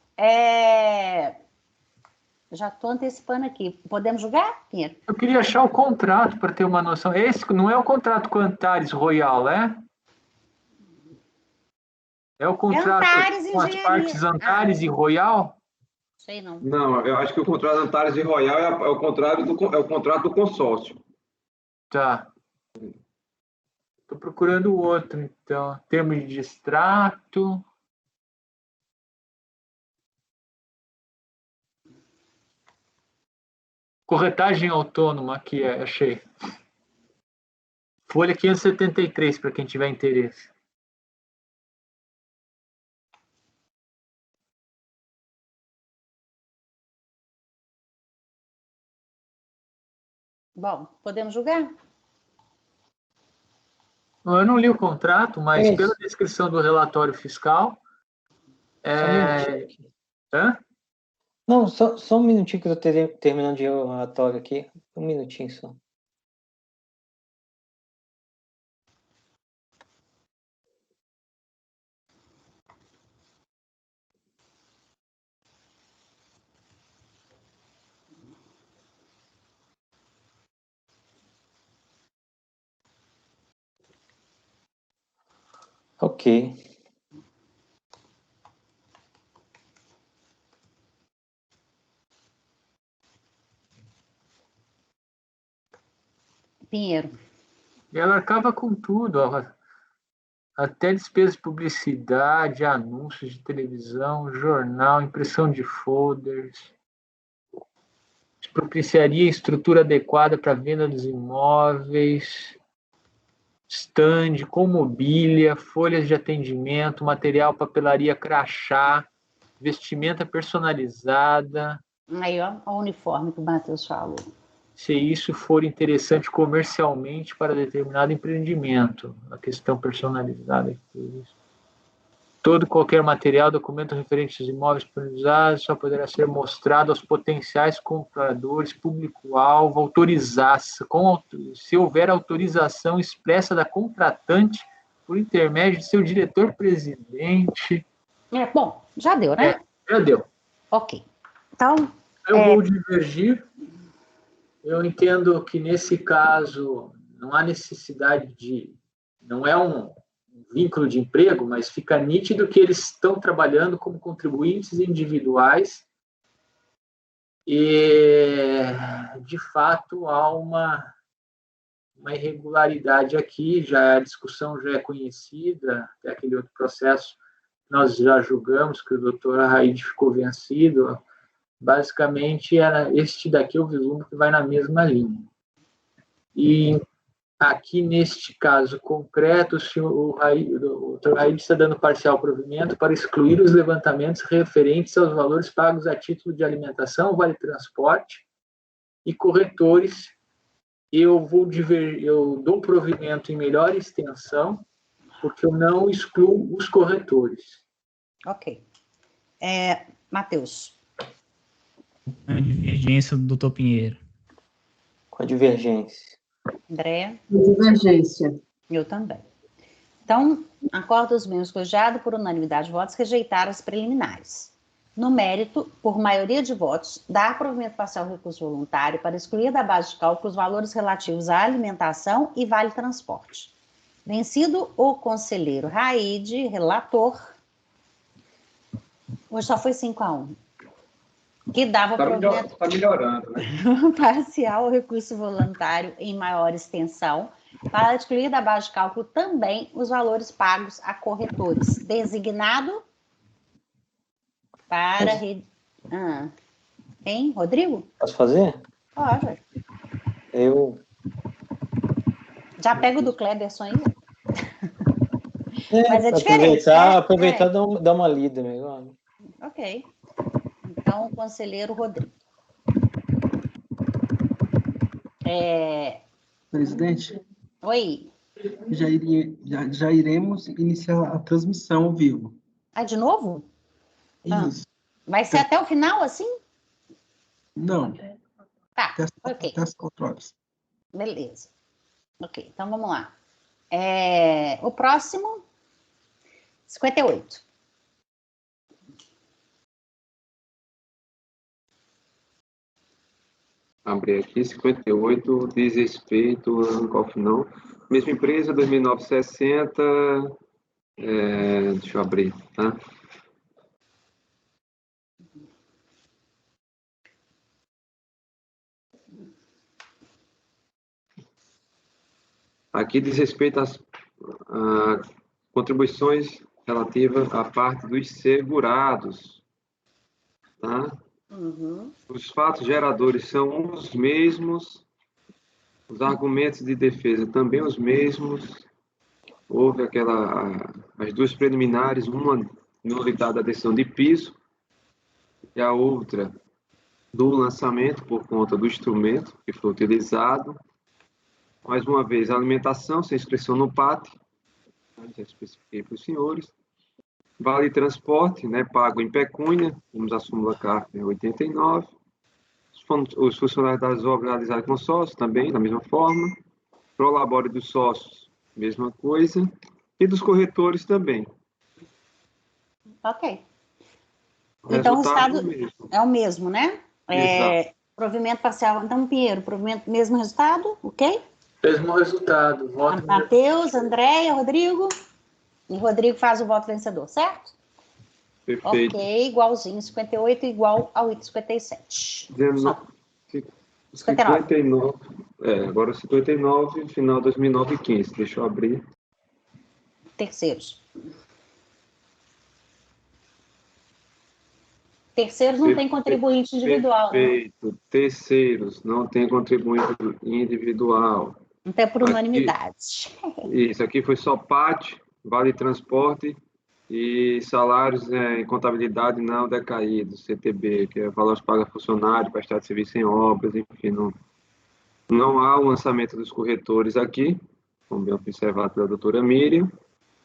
já estou antecipando aqui. Podemos julgar, Pinheiro? Eu queria achar o contrato para ter uma noção. Esse não é o contrato com Antares Royal, é? É o contrato Antares com as partes Antares e Royal? Sei não. Não, eu acho que o contrato Antares e Royal é o contrato do consórcio. Tá. Estou procurando o outro, então. Termos de extrato. Corretagem autônoma, aqui achei. Folha 573, para quem tiver interesse. Bom, podemos julgar? Eu não li o contrato, mas pela descrição do relatório fiscal... Hã? Não, só um minutinho que eu estou terminando de ler o relatório aqui. Um minutinho só. Ok. Pinheiro. Ela arcava com tudo, até despesas de publicidade, anúncios de televisão, jornal, impressão de folders, propiciaria estrutura adequada para a venda dos imóveis, stand, com mobília, folhas de atendimento, material, papelaria, crachá, vestimenta personalizada. Aí, ó, o uniforme que o Matheus falou. Se isso for interessante comercialmente para determinado empreendimento, a questão personalizada. Todo qualquer material, documento referente aos imóveis disponibilizados só poderá ser mostrado aos potenciais compradores, público-alvo, se houver autorização expressa da contratante por intermédio de seu diretor-presidente. Bom, já deu, né? Já deu. Ok. Então... Eu vou divergir. Eu entendo que, nesse caso, não há necessidade de... Não é um vínculo de emprego, mas fica nítido que eles estão trabalhando como contribuintes individuais e, de fato, há uma irregularidade aqui, a discussão já é conhecida, até aquele outro processo nós já julgamos que o doutor Raide ficou vencido. Basicamente, este daqui é o vislumbre que vai na mesma linha. E aqui, neste caso concreto, o Dr. Raide está dando parcial provimento para excluir os levantamentos referentes aos valores pagos a título de alimentação, vale-transporte e corretores. Eu dou provimento em melhor extensão, porque eu não excluo os corretores. Ok. Matheus. A divergência do doutor Pinheiro. Com a divergência. Andréa. Divergência. Eu também. Então, acordo os membros colegiados por unanimidade de votos rejeitar as preliminares. No mérito, por maioria de votos, dar provimento parcial ao recurso voluntário para excluir da base de cálculo os valores relativos à alimentação e vale-transporte. Vencido o conselheiro Raide, relator. Hoje só foi 5-1. que dava provimento Está melhorando, né? parcial ao recurso voluntário em maior extensão, para excluir da base de cálculo também os valores pagos a corretores, designado para... Hein, Rodrigo? Posso fazer? Pode. Eu. Já pego do Kleberson aí. Mas é diferente, aproveitar, né? aproveitar e dar uma lida melhor. Ok. Então, o conselheiro Rodrigo. Presidente, Oi. já iremos iniciar a transmissão ao vivo. Ah, de novo? Isso. Vai ser até o final, assim? Não, Tá, ok. até as 4 horas. Beleza. Ok, então vamos lá. O próximo, 58. Abri aqui, 58, diz respeito ao final. Mesma empresa, 2960. Deixa eu abrir, tá? Aqui diz respeito às contribuições relativas à parte dos segurados, tá? Os fatos geradores são os mesmos, os argumentos de defesa também os mesmos. Houve as duas preliminares, uma nulidade da decisão de piso e a outra do lançamento por conta do instrumento que foi utilizado. Mais uma vez, a alimentação sem inscrição no PAT, já especifiquei para os senhores. Vale transporte, né, pago em pecúnia, temos a súmula CARF 89. Os funcionários das obras realizadas com sócios, também, da mesma forma. Prolabore dos sócios, mesma coisa. E dos corretores também. Ok. Então, o resultado é o mesmo, né? Exato. Provimento parcial. Então, Pinheiro, provimento, mesmo resultado, ok? Mesmo resultado. Voto Matheus, Andréia, Rodrigo. E Rodrigo faz o voto vencedor, certo? Perfeito. Ok, igualzinho. 58 igual ao item 57. 59. Agora 59, final 2009 e 15. Deixa eu abrir. Terceiros. Terceiros não tem contribuinte individual, né? Perfeito. Terceiros, não tem contribuinte individual. Não tem por unanimidade. Isso, aqui foi só PAT, vale transporte e salários em contabilidade não decaídos, CTB, que é valores pagos a funcionário, prestado de serviço em obras, enfim, não há o lançamento dos corretores aqui, como bem observado pela doutora Miriam.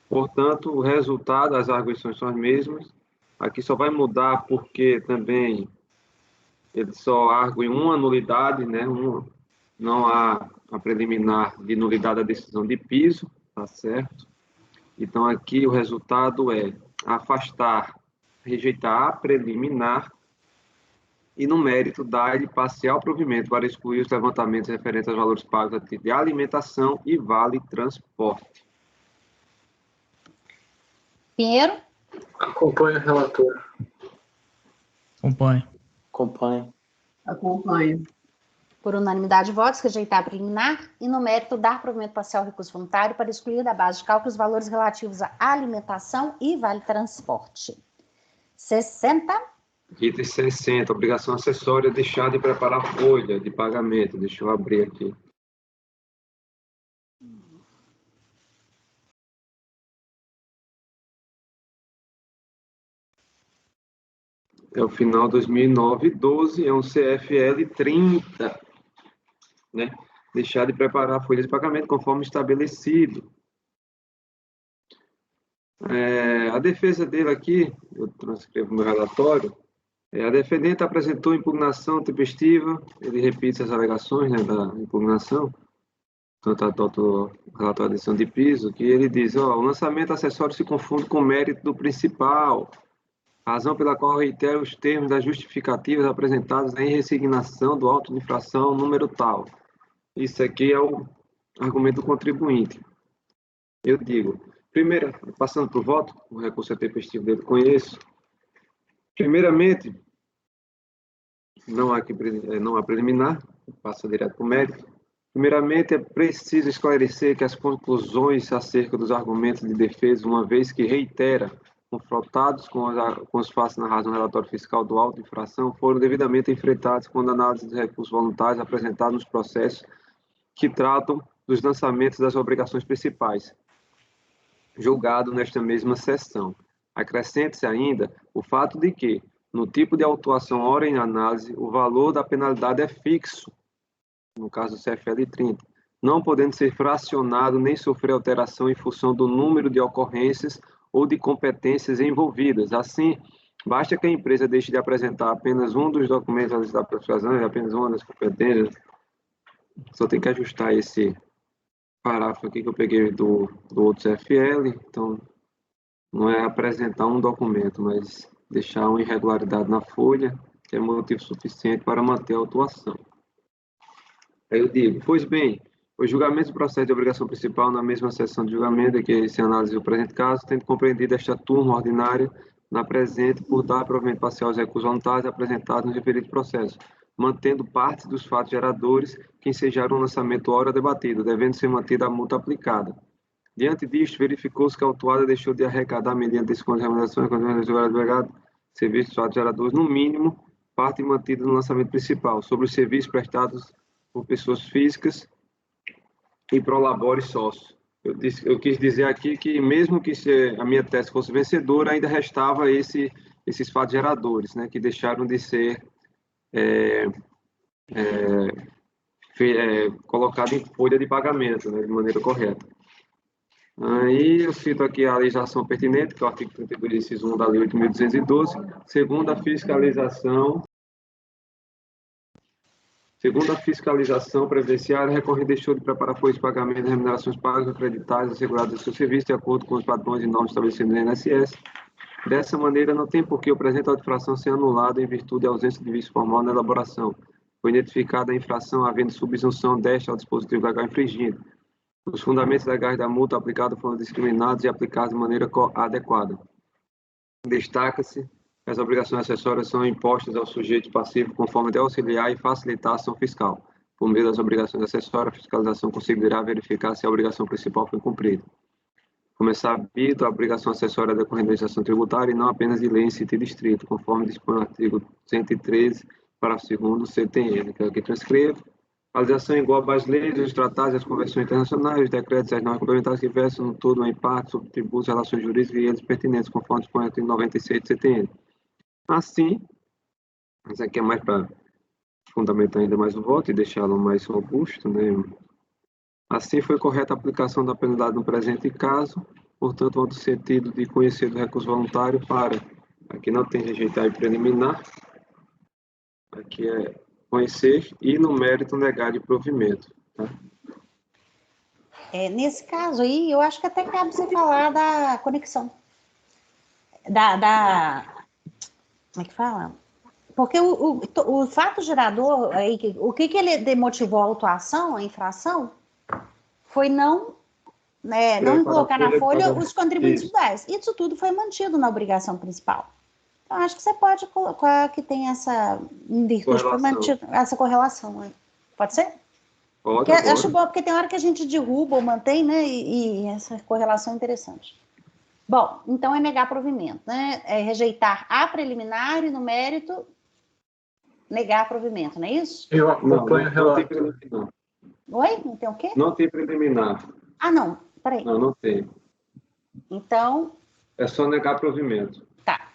Portanto, o resultado, as arguições são as mesmas. Aqui só vai mudar porque também ele só argue uma nulidade, né? Não há a preliminar de nulidade da decisão de piso, tá certo? Então, aqui o resultado é afastar, rejeitar a preliminar e, no mérito, dar-lhe parcial provimento para excluir os levantamentos referentes aos valores pagos a título de alimentação e vale transporte. Pinheiro? Acompanho o relator. Acompanho. Acompanho. Por unanimidade de votos, rejeitar a preliminar e, no mérito, dar provimento parcial ao recurso voluntário para excluir da base de cálculo os valores relativos à alimentação e vale transporte. 60. Item 60, obrigação acessória, deixar de preparar folha de pagamento. Deixa eu abrir aqui. É o final 2009-12, é um CFL 30, né? Deixar de preparar a folha de pagamento conforme estabelecido. A defesa dele aqui, eu transcrevo meu relatório, a defendente apresentou impugnação tempestiva, ele repite as alegações, né, da impugnação, tanto o relatório de decisão de piso, que ele diz, o lançamento acessório se confunde com o mérito do principal, razão pela qual reitero os termos das justificativas apresentadas em resignação do auto de infração número tal. Isso aqui é o argumento do contribuinte. Eu digo, primeiro, passando para o voto, o recurso tempestivo dele conheço. Primeiramente, não há preliminar, passa direto para o mérito. Primeiramente, é preciso esclarecer que as conclusões acerca dos argumentos de defesa, uma vez que reitera, confrontados com os fatos na razão do relatório fiscal do auto de infração, foram devidamente enfrentados quando a análise dos recursos voluntários apresentados nos processos que tratam dos lançamentos das obrigações principais, julgado nesta mesma sessão. Acrescente-se ainda o fato de que, no tipo de autuação ora em análise, o valor da penalidade é fixo, no caso do CFL 30, não podendo ser fracionado nem sofrer alteração em função do número de ocorrências ou de competências envolvidas. Assim, basta que a empresa deixe de apresentar apenas um dos documentos da persuasão, apenas uma das competências. Só tem que ajustar esse parágrafo aqui que eu peguei do outro CFL, então não é apresentar um documento, mas deixar uma irregularidade na folha, que é motivo suficiente para manter a autuação. Aí eu digo, pois bem, os julgamentos do processo de obrigação principal na mesma sessão de julgamento, que se analisa o presente caso, tendo compreendido esta turma ordinária na presente por dar provimento parcial aos recursos voluntários apresentados no referido processo, mantendo parte dos fatos geradores que ensejaram o lançamento hora debatido, devendo ser mantida a multa aplicada. Diante disto, verificou-se que a autuada deixou de arrecadar, mediante desconto de remuneração, serviços dos fatos geradores, no mínimo, parte mantida no lançamento principal, sobre os serviços prestados por pessoas físicas e prolabore sócios. Eu quis dizer aqui que, mesmo que a minha tese fosse vencedora, ainda restava esses fatos geradores, né, que deixaram de ser colocado em folha de pagamento, né, de maneira correta. Aí eu cito aqui a legislação pertinente, que é o artigo 32, inciso 1 da Lei 8.212, segundo a fiscalização previdenciária, a recorrente deixou de preparar folhas de pagamento de remunerações pagas, acreditadas, asseguradas do seu serviço, de acordo com os padrões e normas estabelecidos no INSS. Dessa maneira, não tem por que o presente auto de infração ser anulado em virtude da ausência de vício formal na elaboração. Foi identificada a infração havendo subsunção desta ao dispositivo legal infringido. Os fundamentos legais da multa aplicada foram discriminados e aplicados de maneira adequada. Destaca-se que as obrigações acessórias são impostas ao sujeito passivo conforme de auxiliar e facilitar a ação fiscal. Por meio das obrigações acessórias, a fiscalização conseguirá verificar se a obrigação principal foi cumprida. Como é sabido, a obrigação acessória decorrente da legislação tributária e não apenas de lei em sentido estrito, conforme dispõe o artigo 113, parágrafo 2º do CTN, que é o que transcrevo. A legislação engloba as leis, os tratados e as convenções internacionais, os decretos e as normas complementares que versam no todo ou em parte sobre tributos, relações jurídicas e eles pertinentes, conforme dispõe o artigo 96 do CTN. Assim, isso aqui é mais para fundamentar ainda mais o voto e deixá-lo mais robusto, né? Assim, foi correta a aplicação da penalidade no presente caso, portanto, no sentido de conhecer do recurso voluntário para, aqui não tem rejeitar e preliminar, aqui é conhecer e no mérito negar de provimento. Tá? Nesse caso aí, eu acho que até cabe você falar da conexão. Como é que fala? Porque o fato gerador, aí, o que ele motivou a autuação, a infração, foi não colocar na folha os contribuintes individuais. Isso tudo foi mantido na obrigação principal. Então, acho que você pode colocar que tem essa, em virtude, foi mantido, essa correlação. Né? Pode ser? Pode. Acho bom, porque tem hora que a gente derruba ou mantém, né? E essa correlação é interessante. Bom, então é negar provimento, né? É rejeitar a preliminar e no mérito negar provimento, não é isso? Eu acompanho o relator. Oi? Não tem o quê? Não tem preliminar. Ah, não. Peraí. Não tem. Então... É só negar provimento. Tá.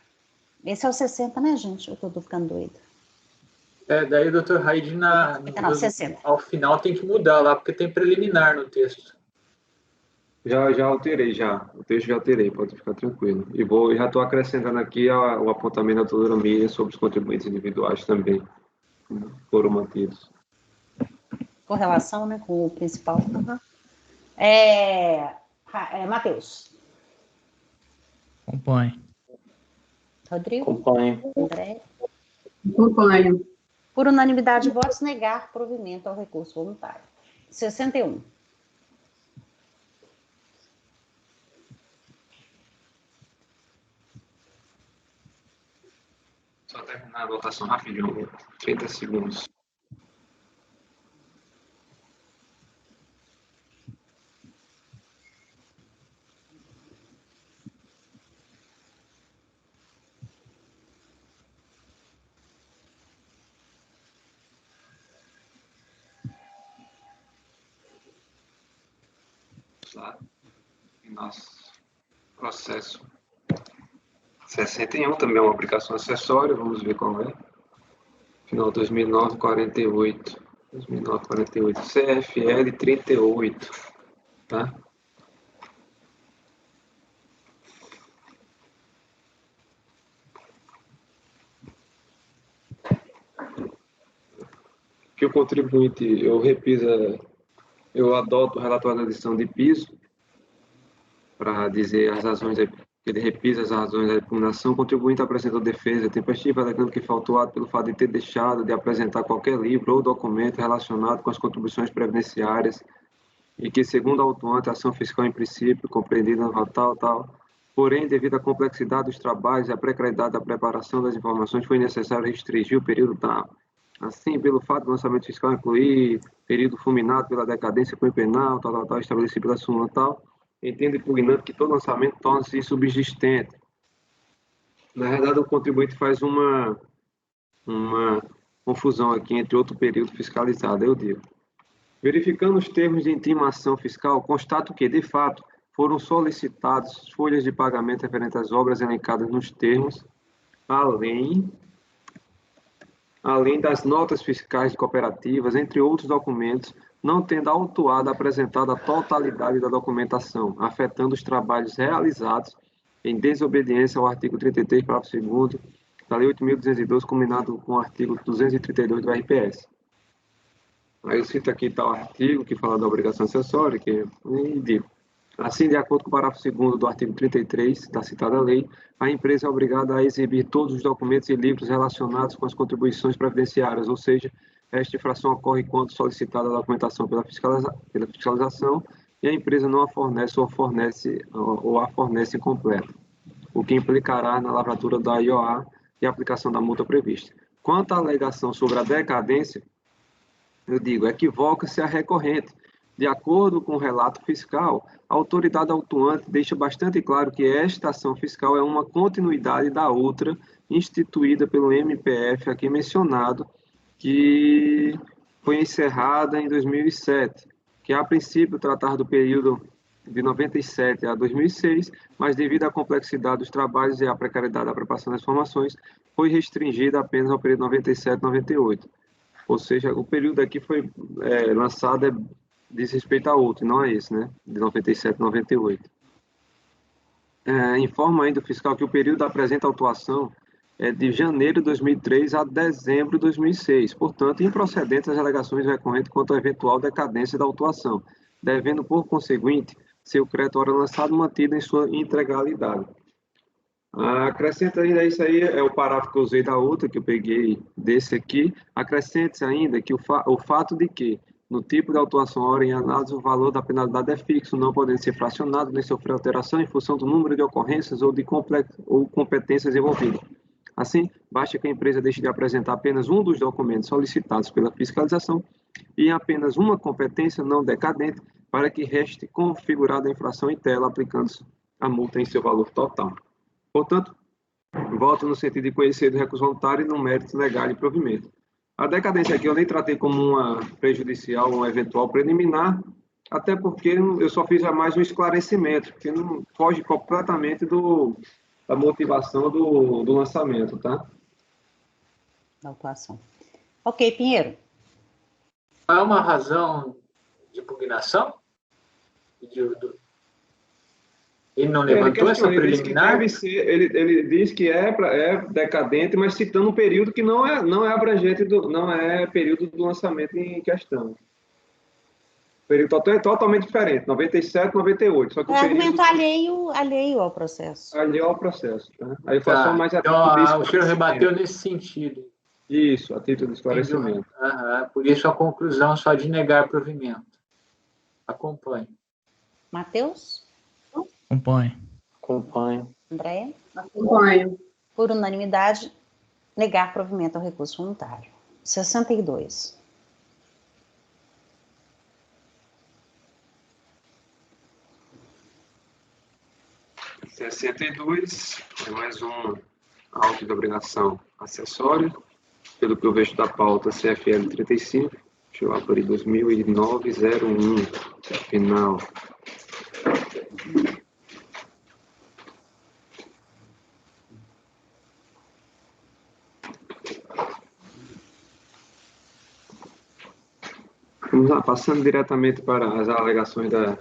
Esse é o 60, né, gente? Eu tô ficando doida. Daí o doutor Raid, Não, 60. Ao final tem que mudar lá, porque tem preliminar no texto. Já alterei, já. O texto já alterei, pode ficar tranquilo. E já estou acrescentando aqui o apontamento da doutora Miriam sobre os contribuintes individuais também, foram mantidos. Correlação, né, com o principal. Uhum. Matheus. Acompanhe. Rodrigo. Acompanho. André. Acompanho. Por unanimidade de votos, negar provimento ao recurso voluntário. 61. Só terminar a votação rapidinho, 30 segundos. Lá, em nosso processo 61, também é uma aplicação acessória, vamos ver qual é. Final 2009-48, 2009-48, CFL 38, tá? Que o contribuinte, eu adoto o relatório da adição de piso para dizer as razões, ele repisa as razões da impugnação. O contribuinte apresentou defesa tempestiva, alegando que faltou ato pelo fato de ter deixado de apresentar qualquer livro ou documento relacionado com as contribuições previdenciárias e que, segundo a autuante, a ação fiscal em princípio, compreendida no tal. Porém, devido à complexidade dos trabalhos e à precariedade da preparação das informações, foi necessário restringir o período tal. Assim, pelo fato do lançamento fiscal incluir período fulminado pela decadência com penal, tal, estabelecido pela súmula tal, entendo impugnante que todo lançamento torne-se subsistente. Na verdade, o contribuinte faz uma confusão aqui entre outro período fiscalizado, eu digo. Verificando os termos de intimação fiscal, constato que, de fato, foram solicitadas folhas de pagamento referentes às obras elencadas nos termos, além das notas fiscais de cooperativas, entre outros documentos, não tendo autuado apresentado a totalidade da documentação, afetando os trabalhos realizados em desobediência ao artigo 33, parágrafo 2º da Lei 8.212, combinado com o artigo 232 do RPS. Aí eu cito aqui tal artigo que fala da obrigação acessória, e digo: assim, de acordo com o parágrafo 2º do artigo 33 da citada lei, a empresa é obrigada a exibir todos os documentos e livros relacionados com as contribuições previdenciárias, ou seja, esta infração ocorre quando solicitada a documentação pela fiscalização e a empresa não a fornece ou a fornece incompleta, o que implicará na lavratura da IOA e a aplicação da multa prevista. Quanto à alegação sobre a decadência, eu digo, equivoca-se a recorrente. De acordo com o relato fiscal, a autoridade autuante deixa bastante claro que esta ação fiscal é uma continuidade da outra instituída pelo MPF aqui mencionado, que foi encerrada em 2007, que a princípio tratava do período de 97 a 2006, mas devido à complexidade dos trabalhos e à precariedade da preparação das informações, foi restringida apenas ao período 97-98. Ou seja, o período aqui foi lançado diz respeito a outro, não a esse, né? De 97 a 98. Informa ainda o fiscal que o período da presente autuação é de janeiro de 2003 a dezembro de 2006. Portanto, improcedentes as alegações recorrentes quanto à eventual decadência da autuação, devendo, por conseguinte, ser o crédito ora lançado mantido em sua integralidade. Acrescenta ainda, isso aí é o parágrafo que eu usei da outra, que eu peguei desse aqui. Acrescente ainda que o fato de que, no tipo de autuação ora em análise, o valor da penalidade é fixo, não podendo ser fracionado nem sofrer alteração em função do número de ocorrências ou competências envolvidas. Assim, basta que a empresa deixe de apresentar apenas um dos documentos solicitados pela fiscalização e apenas uma competência não decadente para que reste configurada a infração em tela, aplicando-se a multa em seu valor total. Portanto, voto no sentido de conhecer do recurso voluntário e no mérito legal de provimento. A decadência aqui eu nem tratei como uma prejudicial, uma eventual preliminar, até porque eu só fiz mais um esclarecimento, que não foge completamente da motivação do lançamento, tá? Da autuação. Ok, Pinheiro. Há uma razão de impugnação? Ele não levantou essa preliminar? Ele diz que é decadente, mas citando um período que não é abrangente, não é período do lançamento em questão. O período é totalmente diferente, 97, 98. Só que argumento alheio ao processo. Alheio ao processo. Tá? Aí Tá. só mais Então, o senhor rebateu nesse sentido. Isso, a título de esclarecimento. Por isso a conclusão só de negar provimento. Acompanhe. Matheus? Acompanho. Acompanho. Andréia? Acompanho. Por unanimidade, negar provimento ao recurso voluntário. 62. É mais um auto de obrigação acessória, pelo que eu vejo da pauta CFL 35, deixa eu abrir 2009-01, final. Vamos lá, passando diretamente para as alegações da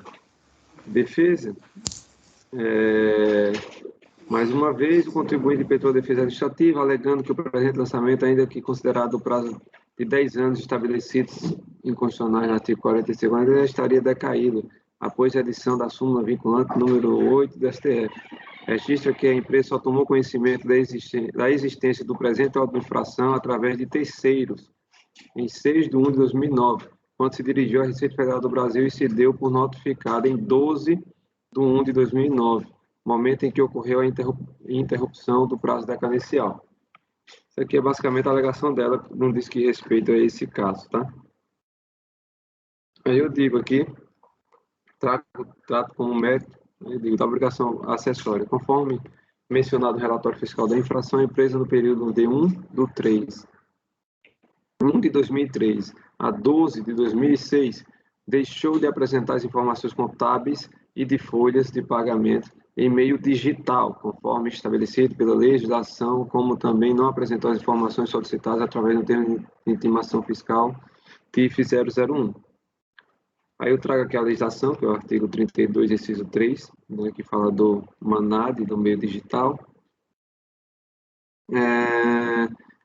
defesa. Mais uma vez, o contribuinte impetrou a defesa administrativa, alegando que o presente lançamento, ainda que considerado o prazo de 10 anos estabelecidos inconstitucionais no artigo 46, ainda estaria decaído após a edição da súmula vinculante número 8 do STF. Registra que a empresa só tomou conhecimento da existência do presente auto de infração através de terceiros, em 6 de 1 de 2009, quando se dirigiu à Receita Federal do Brasil e se deu por notificada em 12 de 1 de 2009, momento em que ocorreu a interrupção do prazo decadencial. Isso aqui é basicamente a alegação dela, não diz que respeito a esse caso, tá? Aí eu digo aqui, trato como mérito, eu digo, da obrigação acessória, conforme mencionado no relatório fiscal da infração, a empresa no período de 1 de 2003 a 12 de 2006, deixou de apresentar as informações contábeis e de folhas de pagamento em meio digital, conforme estabelecido pela legislação, como também não apresentou as informações solicitadas através do termo de intimação fiscal TIF 001. Aí eu trago aqui a legislação, que é o artigo 32, inciso 3, né, que fala do MANAD, do meio digital.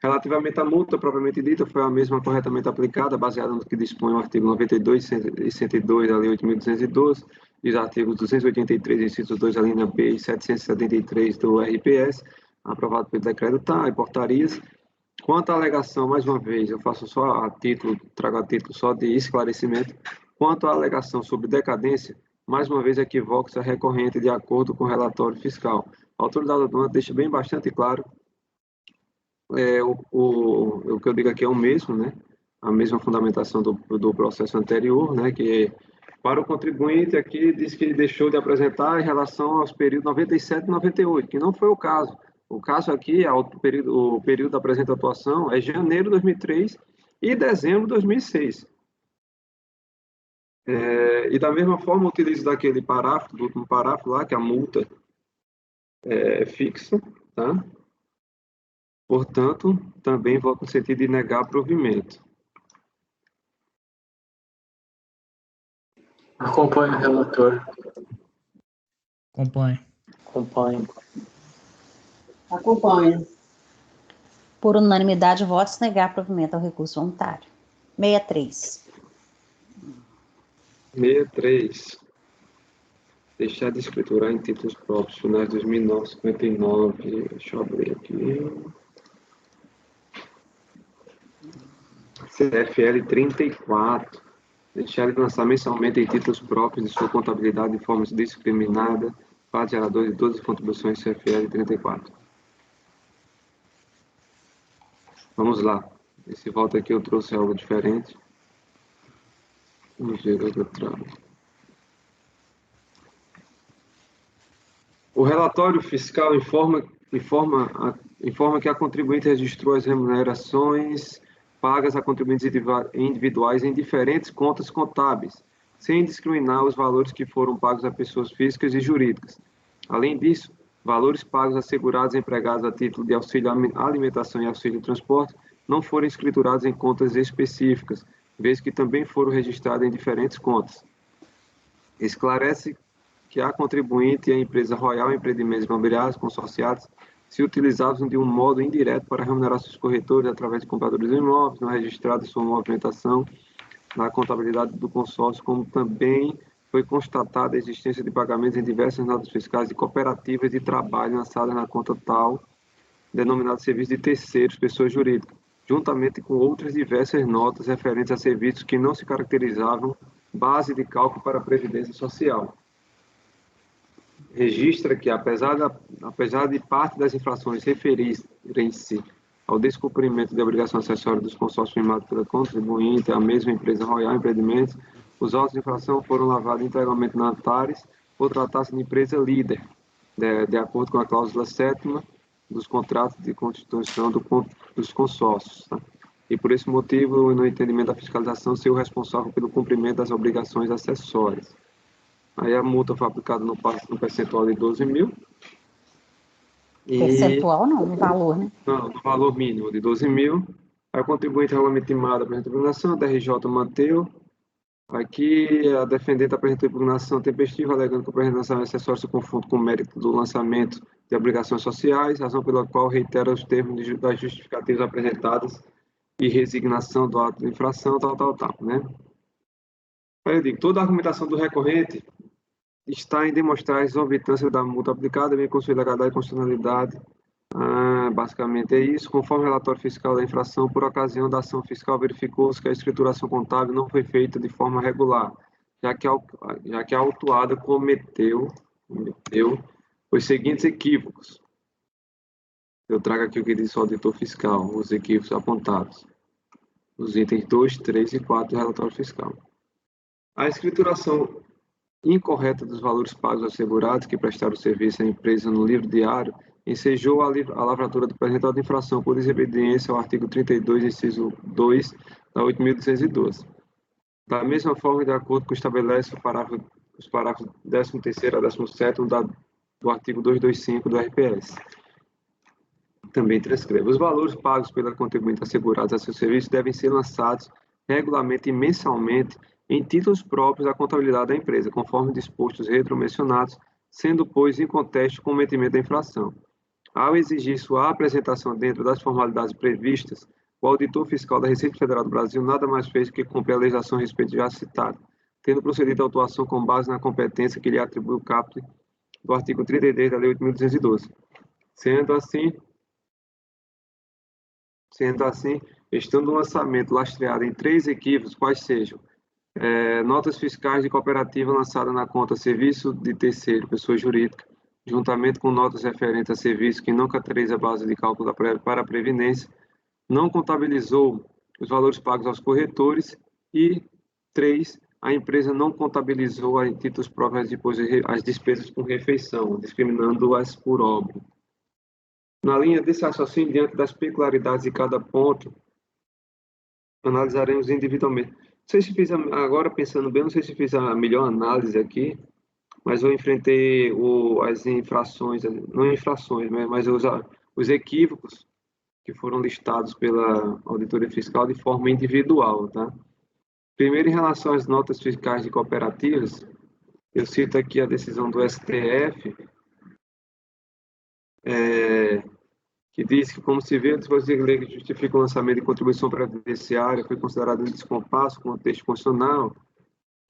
Relativamente à multa propriamente dita, foi a mesma corretamente aplicada, baseada no que dispõe o artigo 92 e 102 da Lei 8.212, e os artigos 283, inciso 2, a linha B, e 773 do RPS, aprovado pelo decreto TAI e portarias. Quanto à alegação, mais uma vez, eu faço só trago a título só de esclarecimento. Quanto à alegação sobre decadência, mais uma vez equívocos é recorrente de acordo com o relatório fiscal. A autoridade aduana deixa bem bastante claro, o que eu digo aqui é o mesmo, né? A mesma fundamentação do processo anterior, né? Que para o contribuinte aqui diz que ele deixou de apresentar em relação aos períodos 97 e 98, que não foi o caso. O caso aqui, o período da presente atuação é janeiro de 2003 e dezembro de 2006. E da mesma forma, utilizo daquele parágrafo, do último parágrafo lá, que a multa é fixa, tá? Portanto, também voto no sentido de negar provimento. Acompanho o relator. Acompanho. Acompanho. Por unanimidade, votos negar provimento ao recurso voluntário. 63. 63. Deixar de escriturar em títulos próprios, finais de 2009, 59. Deixa eu abrir aqui. CFL 34. Deixar de lançar mensalmente em títulos próprios de sua contabilidade de forma discriminada, para gerador de todas as contribuições CFL 34. Vamos lá. Esse voto aqui eu trouxe algo diferente. Vamos ver o que eu trago. O relatório fiscal informa que a contribuinte registrou as remunerações pagas a contribuintes individuais em diferentes contas contábeis, sem discriminar os valores que foram pagos a pessoas físicas e jurídicas. Além disso, valores pagos a segurados empregados a título de auxílio alimentação e auxílio transporte não foram escriturados em contas específicas, vez que também foram registrados em diferentes contas. Esclarece que a contribuinte e a empresa Royal Empreendimentos Imobiliários Consorciados se utilizavam de um modo indireto para remunerar seus corretores através de compradores de imóveis, não registrado sua movimentação na contabilidade do consórcio, como também foi constatada a existência de pagamentos em diversas notas fiscais de cooperativas de trabalho lançadas na conta tal, denominado serviço de terceiros, pessoas jurídicas, juntamente com outras diversas notas referentes a serviços que não se caracterizavam base de cálculo para a Previdência Social. Registra que, apesar de parte das infrações referirem-se ao descumprimento de obrigação acessória dos consórcios firmados pela contribuinte, a mesma empresa Royal Empreendimentos, os autos de infração foram lavados integralmente na Antares por tratar-se de empresa líder, de acordo com a cláusula 7ª dos contratos de constituição dos consórcios. Tá? E por esse motivo, no entendimento da fiscalização, ser o responsável pelo cumprimento das obrigações acessórias. Aí a multa foi aplicada no percentual de 12 mil. Percentual não, no valor, né? Não, no valor mínimo de 12 mil. Aí o contribuinte regularmente intimado apresenta impugnação, a DRJ manteve. Aqui a defendente apresentou impugnação tempestiva, alegando que o apresentação acessória se confunde com o mérito do lançamento de obrigações sociais, razão pela qual reitera os termos das justificativas apresentadas e resignação do ato de infração, né? Aí eu digo, toda a argumentação do recorrente está em demonstrar a exorbitância da multa aplicada, bem como sua ilegalidade e constitucionalidade. Basicamente é isso. Conforme o relatório fiscal da infração, por ocasião da ação fiscal, verificou-se que a escrituração contábil não foi feita de forma regular, já que a autuada cometeu os seguintes equívocos. Eu trago aqui o que disse o auditor fiscal, os equívocos apontados, nos itens 2, 3 e 4 do relatório fiscal. A escrituração incorreta dos valores pagos aos segurados que prestaram serviço à empresa no livro diário ensejou a lavratura do presente auto de infração por desobediência ao artigo 32, inciso 2 da 8.212. Da mesma forma, de acordo com o que estabelece os parágrafos 13º a 17º do artigo 225 do RPS. Também transcreve. Os valores pagos pela contribuinte assegurados a seu serviço devem ser lançados regularmente e mensalmente em títulos próprios da contabilidade da empresa, conforme dispostos retromencionados, sendo, pois, em contexto o cometimento da infração. Ao exigir sua apresentação dentro das formalidades previstas, o auditor fiscal da Receita Federal do Brasil nada mais fez do que cumprir a legislação a respeito já citada, tendo procedido à autuação com base na competência que lhe atribui o caput do artigo 33 da Lei 8.212. Sendo assim, estando o lançamento lastreado em 3 equívocos, quais sejam notas fiscais de cooperativa lançada na conta serviço de terceiro, pessoa jurídica, juntamente com notas referentes a serviço que não caracteriza a base de cálculo para a Previdência, não contabilizou os valores pagos aos corretores e 3, a empresa não contabilizou em títulos próprios as despesas com refeição, discriminando-as por obra. Na linha desse raciocínio, diante das peculiaridades de cada ponto, analisaremos individualmente. Não sei se fiz, agora pensando bem, não sei se fiz a melhor análise aqui, mas eu enfrentei as infrações, não infrações, mas os equívocos que foram listados pela auditoria fiscal de forma individual, tá? Primeiro, em relação às notas fiscais de cooperativas, eu cito aqui a decisão do STF, que diz que, como se vê, a disposição de lei que justifica o lançamento de contribuição previdenciária foi considerado um descompasso com o texto constitucional,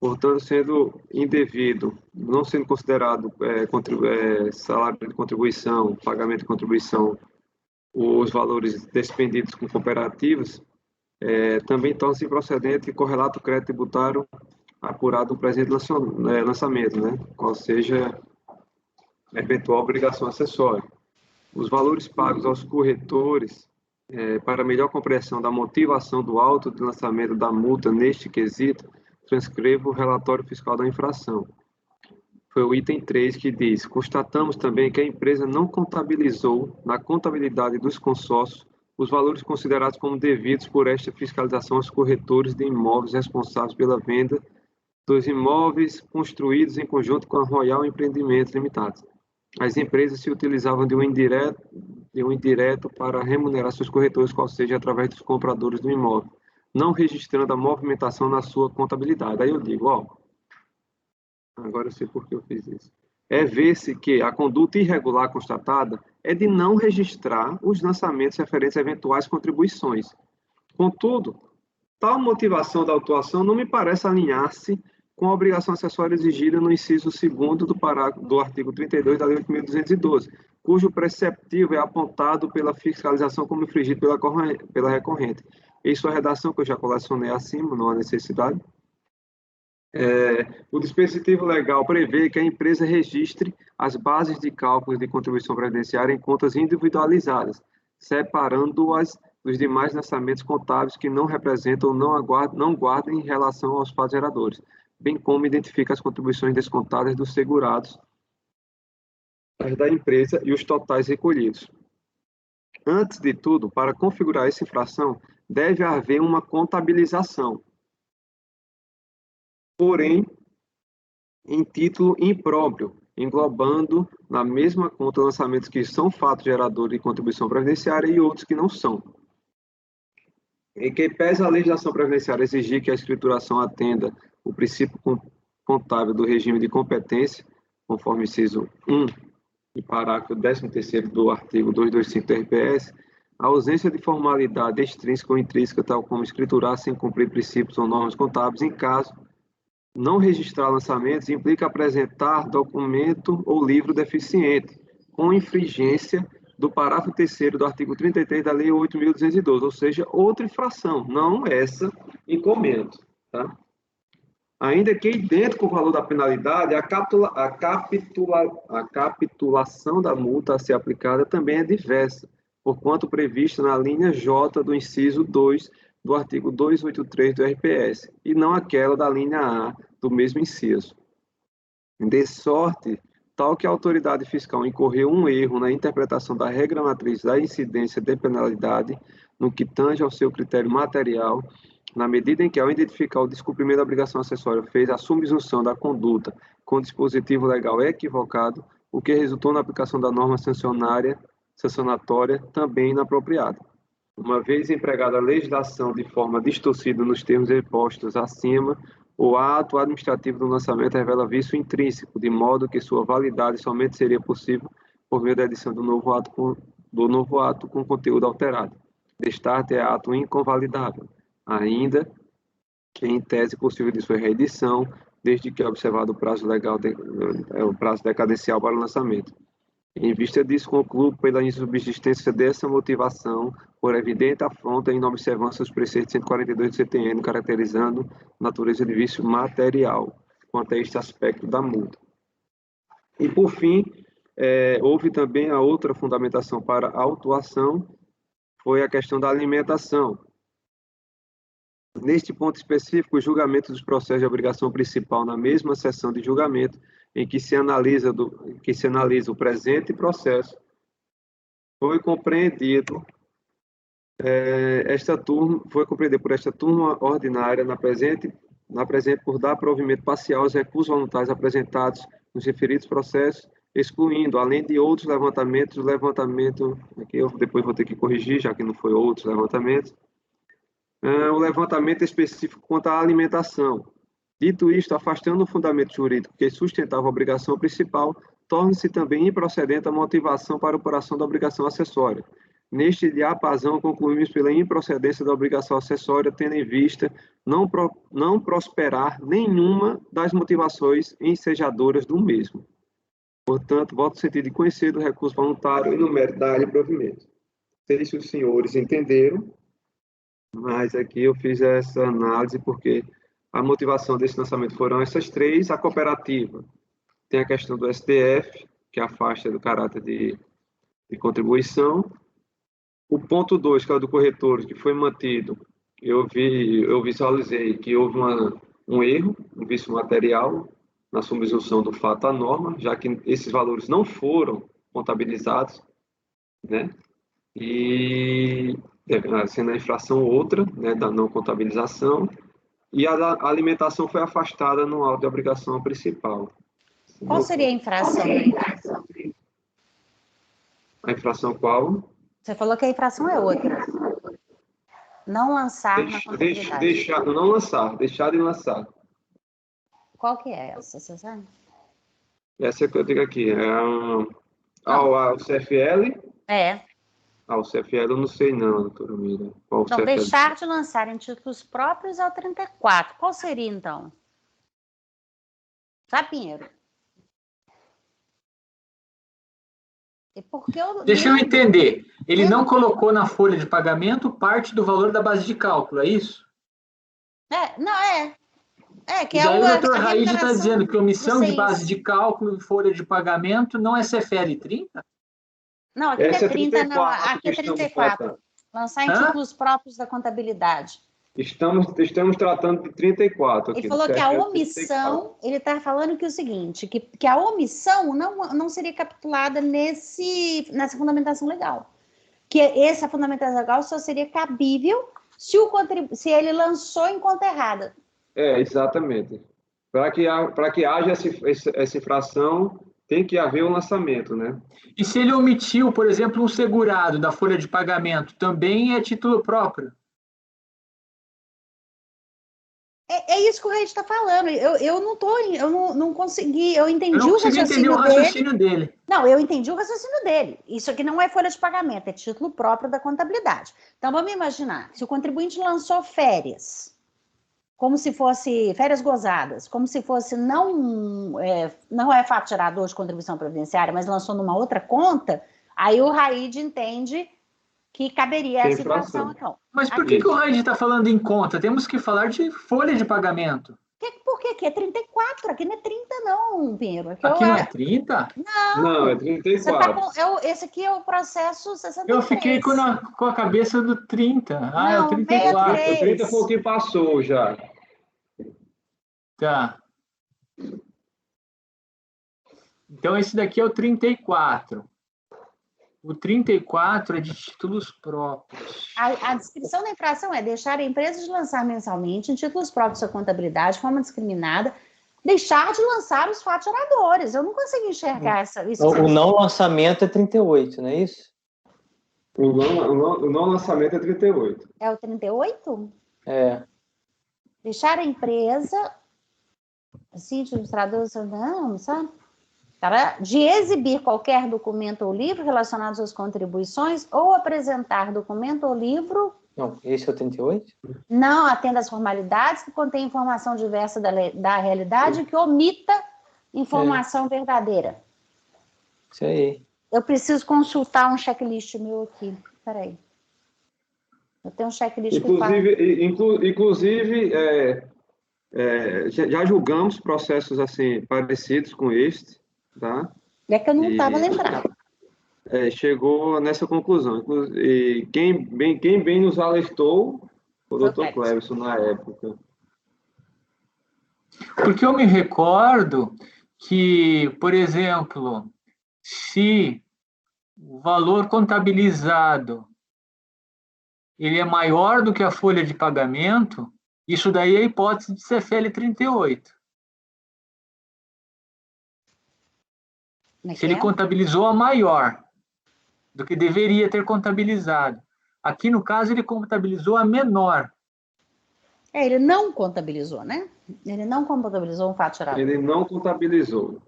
portanto, sendo indevido, não sendo considerado salário de contribuição, pagamento de contribuição, os valores despendidos com cooperativas, também torna-se procedente e correlato o crédito tributário apurado no presente lançamento, né? Qual seja a eventual obrigação acessória. Os valores pagos aos corretores, para melhor compreensão da motivação do auto de lançamento da multa neste quesito, transcrevo o relatório fiscal da infração. Foi o item 3 que diz: constatamos também que a empresa não contabilizou na contabilidade dos consórcios os valores considerados como devidos por esta fiscalização aos corretores de imóveis responsáveis pela venda dos imóveis construídos em conjunto com a Royal Empreendimentos Limitada. As empresas se utilizavam de um indireto para remunerar seus corretores, qual seja através dos compradores do imóvel, não registrando a movimentação na sua contabilidade. Aí eu digo, agora eu sei por que eu fiz isso. Ver-se que a conduta irregular constatada é de não registrar os lançamentos referentes a eventuais contribuições. Contudo, tal motivação da autuação não me parece alinhar-se com a obrigação acessória exigida no inciso 2º do artigo 32 da Lei 8.212, cujo preceptivo é apontado pela fiscalização como infringido pela recorrente. Em sua redação, que eu já colecionei acima, não há necessidade, o dispositivo legal prevê que a empresa registre as bases de cálculos de contribuição previdenciária em contas individualizadas, separando-as dos demais lançamentos contábeis que não representam ou não guardam em relação aos fatos geradores, bem como identifica as contribuições descontadas dos segurados, as da empresa e os totais recolhidos. Antes de tudo, para configurar essa infração, deve haver uma contabilização, porém, em título impróprio, englobando na mesma conta lançamentos que são fato gerador de contribuição previdenciária e outros que não são. Em que pese a legislação previdenciária exigir que a escrituração atenda o princípio contábil do regime de competência, conforme inciso 1 e parágrafo 13º do artigo 225 do RPS, a ausência de formalidade extrínseca ou intrínseca, tal como escriturar sem cumprir princípios ou normas contábeis, em caso não registrar lançamentos, implica apresentar documento ou livro deficiente, com infringência do parágrafo 3º do artigo 33 da Lei 8.212, ou seja, outra infração, não essa em comento. Tá? Ainda que idêntico com o valor da penalidade, a capitulação da multa a ser aplicada também é diversa, porquanto prevista na linha J do inciso 2 do artigo 283 do RPS, e não aquela da linha A do mesmo inciso. De sorte, tal que a autoridade fiscal incorreu um erro na interpretação da regra matriz da incidência de penalidade no que tange ao seu critério material, na medida em que, ao identificar o descumprimento da obrigação acessória, fez a subsunção da conduta com dispositivo legal equivocado, o que resultou na aplicação da norma sancionatória também inapropriada. Uma vez empregada a legislação de forma distorcida nos termos expostos acima, o ato administrativo do lançamento revela vício intrínseco, de modo que sua validade somente seria possível por meio da edição do novo ato com conteúdo alterado. Destarte é ato inconvalidável, ainda que em tese possível de sua reedição, desde que observado o prazo legal, o prazo decadencial para o lançamento. Em vista disso, concluo pela insubsistência dessa motivação, por evidente afronta em inobservância aos preceitos 142 do CTN, caracterizando natureza de vício material, quanto a este aspecto da multa. E, por fim, houve também a outra fundamentação para a autuação, foi a questão da alimentação. Neste ponto específico, o julgamento dos processos de obrigação principal na mesma sessão de julgamento, em que se analisa o presente processo, foi compreendido por esta turma ordinária na presente por dar provimento parcial aos recursos voluntários apresentados nos referidos processos, excluindo, além de outros levantamentos, o levantamento, aqui eu depois vou ter que corrigir, já que não foi outros levantamentos, o levantamento específico quanto à alimentação. Dito isto, afastando o fundamento jurídico que sustentava a obrigação principal, torna-se também improcedente a motivação para a operação da obrigação acessória. Neste diapasão, concluímos pela improcedência da obrigação acessória, tendo em vista não prosperar nenhuma das motivações ensejadoras do mesmo. Portanto, voto no sentido de conhecer do recurso voluntário e no mérito da área de provimento. Sei se os senhores entenderam, mas aqui eu fiz essa análise porque a motivação desse lançamento foram essas três. A cooperativa tem a questão do STF, que afasta do caráter de contribuição. O ponto 2, que é o do corretor, que foi mantido, eu visualizei que houve um erro, um vício material na subsunção do fato à norma, já que esses valores não foram contabilizados, né? E sendo a infração outra, né, da não contabilização, e a alimentação foi afastada no auto de obrigação principal. Qual seria a infração? A infração qual? Você falou que a infração é outra. Não lançar na contabilidade. Não lançar, deixar de lançar. Qual que é essa, você sabe? Essa que eu digo aqui. O CFL? O CFL eu não sei não, doutora Mira. Qual então, CFL? deixar de lançar em títulos próprios é o 34. Qual seria, então? Tá, Pinheiro? Deixa eu entender. Ele não colocou na folha de pagamento parte do valor da base de cálculo, é isso? Que e é daí o doutor Raíde está dizendo que omissão de base isso. de cálculo e folha de pagamento não é CFL 30? Não, aqui não Essa é 30, não. 34 Aqui é que estamos 34. tratando. Lançar em Hã? títulos próprios da contabilidade. Estamos tratando de 34 Ele aqui. falou do que a CRL 34. omissão, ele está falando que é o seguinte, que a omissão não seria capitulada nessa fundamentação legal. Que essa fundamentação legal só seria cabível se ele lançou em conta errada. Exatamente. Para que haja essa infração, tem que haver um lançamento, né? E se ele omitiu, por exemplo, um segurado da folha de pagamento, também é título próprio? É isso que o Rei está falando. Eu não consegui, eu entendi Eu não o consegui entender raciocínio o raciocínio dele. Não, eu entendi o raciocínio dele. Isso aqui não é folha de pagamento, é título próprio da contabilidade. Então, vamos imaginar, se o contribuinte lançou férias, como se fosse férias gozadas, como se fosse não é fato gerador de contribuição previdenciária, mas lançou numa outra conta, aí o RAID entende que caberia essa infração. Então. Mas por que o RAID está falando em conta? Temos que falar de folha de pagamento. Por quê? Aqui é 34, aqui não é 30 não, Pinheiro. Aqui não é 30? Não, é 34. Esse aqui é o processo 63. Eu fiquei com a cabeça do 30. É o 34. O 30 foi o que passou já. Tá. Então, esse daqui é o 34. O 34 é de títulos próprios. A descrição da infração é deixar a empresa de lançar mensalmente em títulos próprios da contabilidade de forma discriminada, deixar de lançar os fatos geradores. Eu não consigo enxergar isso. O não lançamento é 38, não é isso? O não lançamento é 38. É o 38? É. Deixar a empresa, assim, administrador, não, sabe? De exibir qualquer documento ou livro relacionados às contribuições ou apresentar documento ou livro... Não, esse é o 38? Não atenda às formalidades, que contém informação diversa da realidade, que omita informação verdadeira. Isso aí. Eu preciso consultar um checklist meu aqui. Peraí. Eu tenho um checklist Inclusive, já julgamos processos assim parecidos com este, tá? É que eu não estava lembrando. Chegou nessa conclusão. E quem bem nos alertou foi o Dr. Cleverson na época. Porque eu me recordo que, por exemplo, se o valor contabilizado ele é maior do que a folha de pagamento, isso daí é a hipótese de CFL 38. Se ele contabilizou a maior do que deveria ter contabilizado. Aqui, no caso, ele contabilizou a menor. Ele não contabilizou, né? Ele não contabilizou um fato gerador. Ele não contabilizou.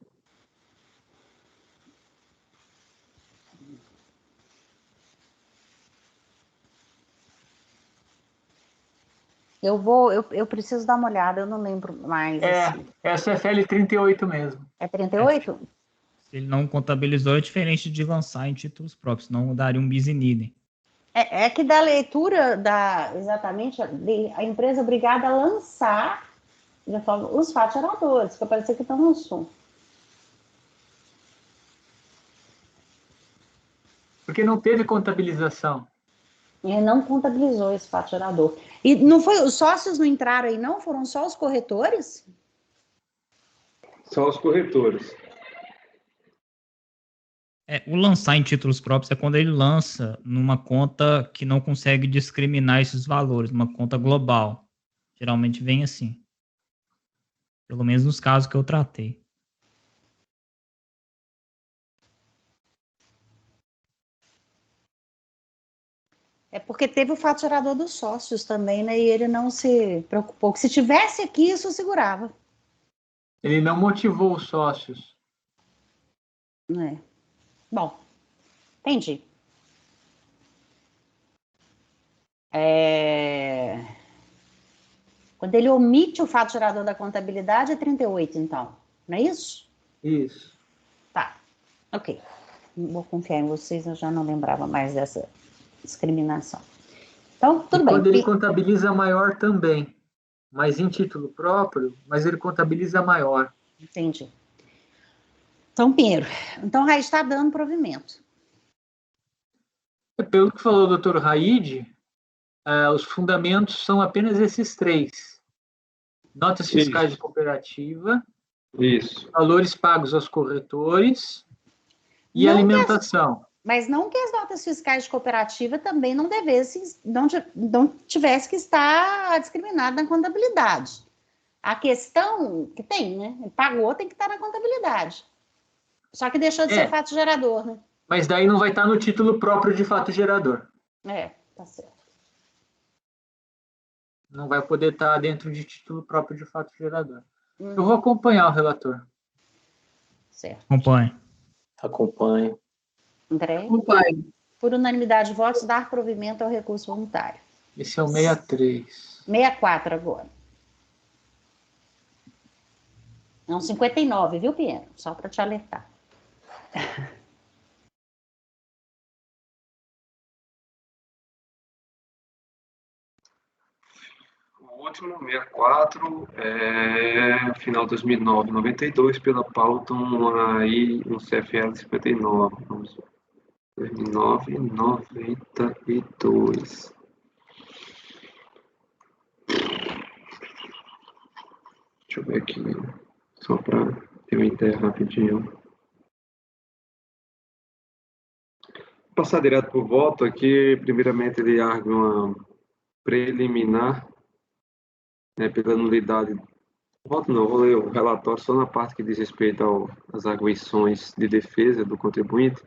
Eu preciso dar uma olhada, eu não lembro mais. É a CFL 38 mesmo. É 38? Se ele não contabilizou, é diferente de lançar em títulos próprios, não daria um bis in idem. É que da leitura exatamente, a empresa é obrigada a lançar os fatos geradores, que parece que estão no sul. Porque não teve contabilização. Ele não contabilizou esse fato gerador. E não foi, os sócios não entraram aí, não? Foram só os corretores? Só os corretores. O lançar em títulos próprios é quando ele lança numa conta que não consegue discriminar esses valores, uma conta global. Geralmente vem assim. Pelo menos nos casos que eu tratei. É porque teve o fato gerador dos sócios também, né? E ele não se preocupou. Que se tivesse aqui, isso segurava. Ele não motivou os sócios. Bom, entendi. Quando ele omite o fato gerador da contabilidade, é 38, então. Não é isso? Isso. Tá, ok. Vou confiar em vocês, eu já não lembrava mais dessa discriminação. Então, tudo bem. Quando ele contabiliza maior também, mas em título próprio, mas ele contabiliza maior. Entendi. Então, Pinheiro, então já está dando provimento. Pelo que falou o Dr. Raide, os fundamentos são apenas esses 3. Notas fiscais de cooperativa, valores pagos aos corretores e alimentação. Mas não que as notas fiscais de cooperativa também não tivesse que estar discriminada na contabilidade. A questão que tem, né? Ele pagou, tem que estar na contabilidade. Só que deixou de ser fato gerador, né? Mas daí não vai estar no título próprio de fato gerador. Tá certo. Não vai poder estar dentro de título próprio de fato gerador. Eu vou acompanhar o relator. Certo. Acompanho. André? Acompanho. Por unanimidade de votos, dar provimento ao recurso voluntário. Esse é o 63. 64 agora. É um 59, viu, Pieno? Só para te alertar. O último, 64, final 2009, 92, pela Pauton, aí no CFL 59. Vamos ver. 2009, 92. Deixa eu ver aqui, só para ter uma ideia rapidinho. Vou passar direto para o voto aqui. Primeiramente, ele argue uma preliminar, pela nulidade. Voto não, vou ler o relatório só na parte que diz respeito às arguições de defesa do contribuinte.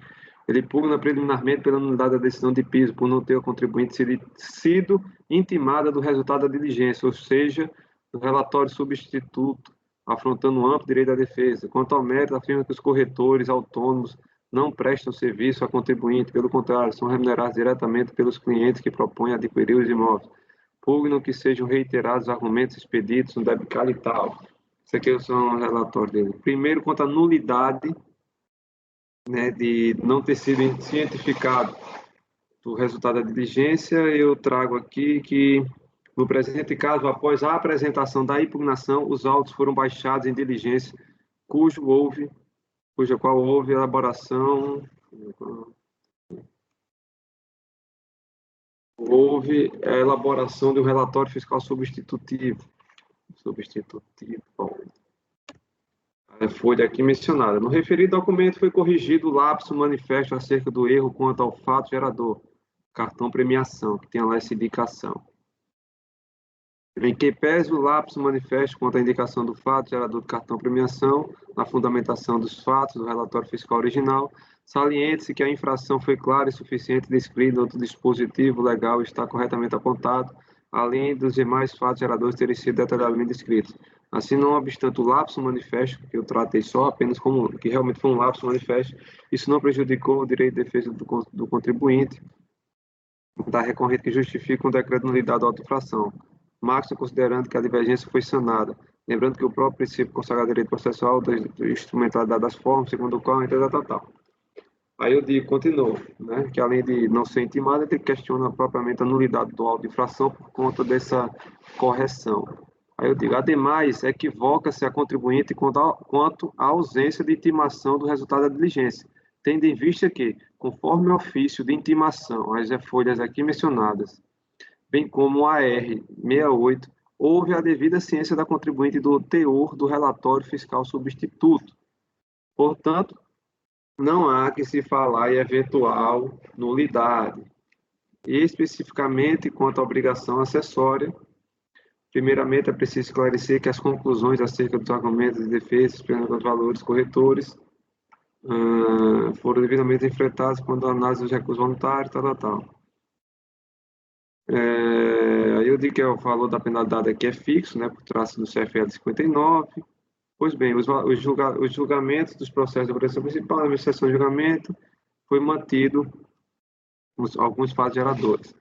Ele pugna preliminarmente pela nulidade da decisão de piso, por não ter o contribuinte sido intimada do resultado da diligência, ou seja, do relatório substituto, afrontando um amplo direito à defesa. Quanto ao mérito, afirma que os corretores autônomos não prestam serviço ao contribuinte, pelo contrário, são remunerados diretamente pelos clientes que propõem adquirir os imóveis. Pugnam que sejam reiterados argumentos expedidos no debicado e tal. Isso aqui são o relatório dele. Primeiro, quanto à nulidade, de não ter sido cientificado do resultado da diligência, eu trago aqui que, no presente caso, após a apresentação da impugnação, os autos foram baixados em diligência, cuja qual houve elaboração... Houve a elaboração de um relatório fiscal substitutivo. Bom, a folha aqui mencionada. No referido documento foi corrigido o lapso manifesto acerca do erro quanto ao fato gerador, cartão premiação, que tem lá essa indicação. Em que pese o lapso manifesto quanto à indicação do fato gerador do cartão premiação, na fundamentação dos fatos do relatório fiscal original, saliente-se que a infração foi clara e suficiente descrita no outro dispositivo legal e está corretamente apontado, além dos demais fatos geradores terem sido detalhadamente descritos. Assim, não obstante o lapso manifesto, que eu tratei só apenas como que realmente foi um lapso manifesto, isso não prejudicou o direito de defesa do contribuinte, da recorrente que justifica um decreto de nulidade da auto-infração. Máximo considerando que a divergência foi sanada. Lembrando que o próprio princípio consagrado direito processual da instrumentalidade das formas, segundo o qual a tal. Aí eu digo, continuo, que além de não ser intimado, ele questiona propriamente a nulidade do auto de infração por conta dessa correção. Aí eu digo, ademais, equivoca-se a contribuinte quanto à ausência de intimação do resultado da diligência, tendo em vista que, conforme o ofício de intimação, as folhas aqui mencionadas, bem como o AR 68, houve a devida ciência da contribuinte do teor do relatório fiscal substituto. Portanto, não há que se falar em eventual nulidade. E especificamente quanto à obrigação acessória, primeiramente é preciso esclarecer que as conclusões acerca dos argumentos de defesa dos valores corretores foram devidamente enfrentadas quando a análise dos recursos voluntários, Aí eu digo que o valor da penalidade aqui é fixo, por traço do CFL 59. Pois bem, os julgamentos dos processos da operação principal, na sessão de julgamento, foi mantido alguns fatos geradores.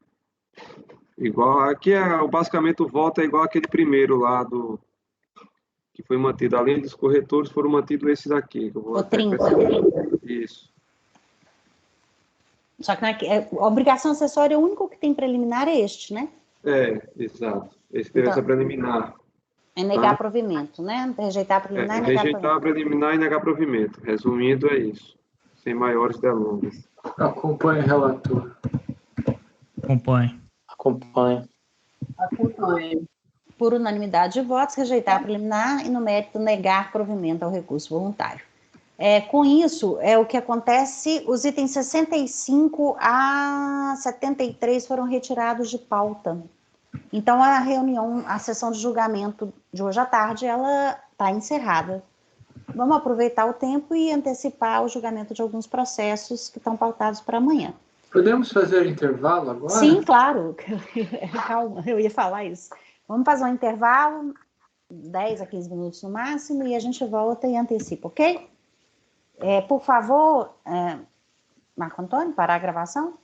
Igual, aqui basicamente o voto é igual aquele primeiro lá que foi mantido. Além dos corretores, foram mantidos esses aqui. O 30. Isso. Só que a obrigação acessória, o único que tem preliminar é este, né? Exato. Esse teve essa preliminar. É negar provimento, né? Rejeitar a preliminar e negar rejeitar provimento. a preliminar e negar provimento. Resumindo, é isso. Sem maiores delongas. Acompanhe o relator. Acompanhe. Acompanho. Acompanho. Por unanimidade de votos, rejeitar a preliminar e, no mérito, negar provimento ao recurso voluntário. Com isso, o que acontece, os itens 65 a 73 foram retirados de pauta. Então, a reunião, a sessão de julgamento de hoje à tarde, ela está encerrada. Vamos aproveitar o tempo e antecipar o julgamento de alguns processos que estão pautados para amanhã. Podemos fazer intervalo agora? Sim, claro. Calma, eu ia falar isso. Vamos fazer um intervalo, 10 a 15 minutos no máximo, e a gente volta e antecipa, ok? Por favor, Marco Antônio, parar a gravação.